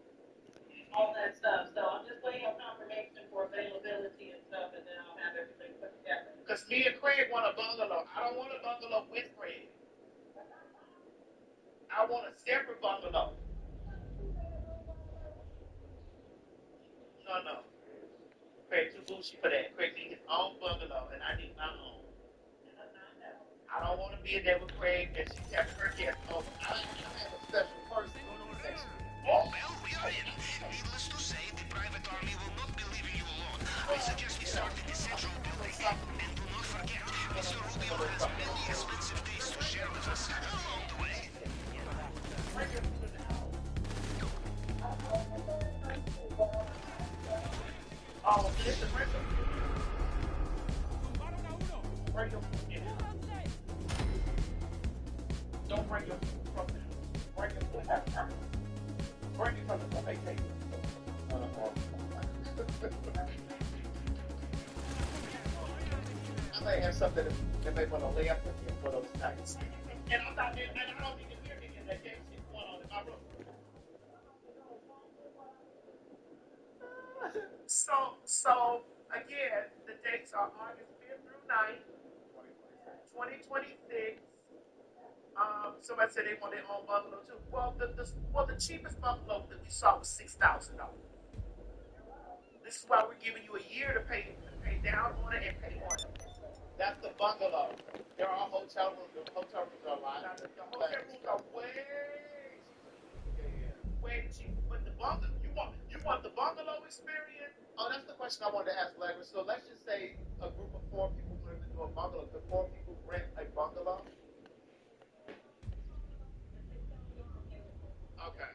all that stuff. So I'm just waiting on confirmation for availability and stuff, and then I'll have everything put together. Because me and Craig want a bungalow. I don't want a bungalow with Craig. I want a separate bungalow. No. Craig too bougie for that. Craig needs his own bungalow, and I need my own. I don't want to be in there with Craig and she's having her guest over. I have a special person on the section. Well, we are in. Needless to say, the private army will not be leaving you alone. I suggest we start in the central building. And do not forget, Mr. Rubio has many expensive days to share with us along the way. Oh, listen, bring your in. Don't bring your from bring it from the vacation. I may have something that may want to lay up with you for those nights. And I'm not, and I don't even hear any of that game shit going on in my room. So again, the dates are August 5th through 9th, 2026. Somebody said they want their own bungalow too. Well, the cheapest bungalow that we saw was $6,000. This is why we're giving you a year to pay down on it and pay on it. That's the bungalow. There are hotel rooms. The hotel rooms are a lot. Now, the hotel rooms are way cheaper. Way cheaper. But the bungalow, you want the bungalow experience? Oh, that's the question I wanted to ask Larry. So let's just say a group of 4 people wanted to do a bungalow. Could 4 people rent a bungalow? Okay.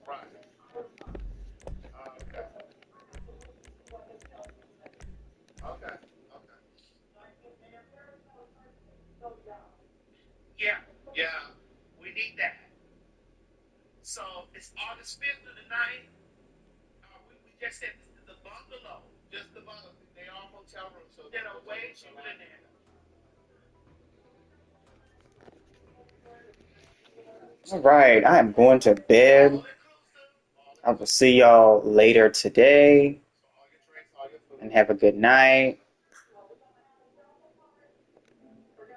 Right. Okay. Yeah. We need that. So it's August 5th to the 9th. We just said this is the bungalow. Just the bungalow. They are hotel rooms, so That are way cheaper than that. All right, I am going to bed. I will see y'all later today. And have a good night.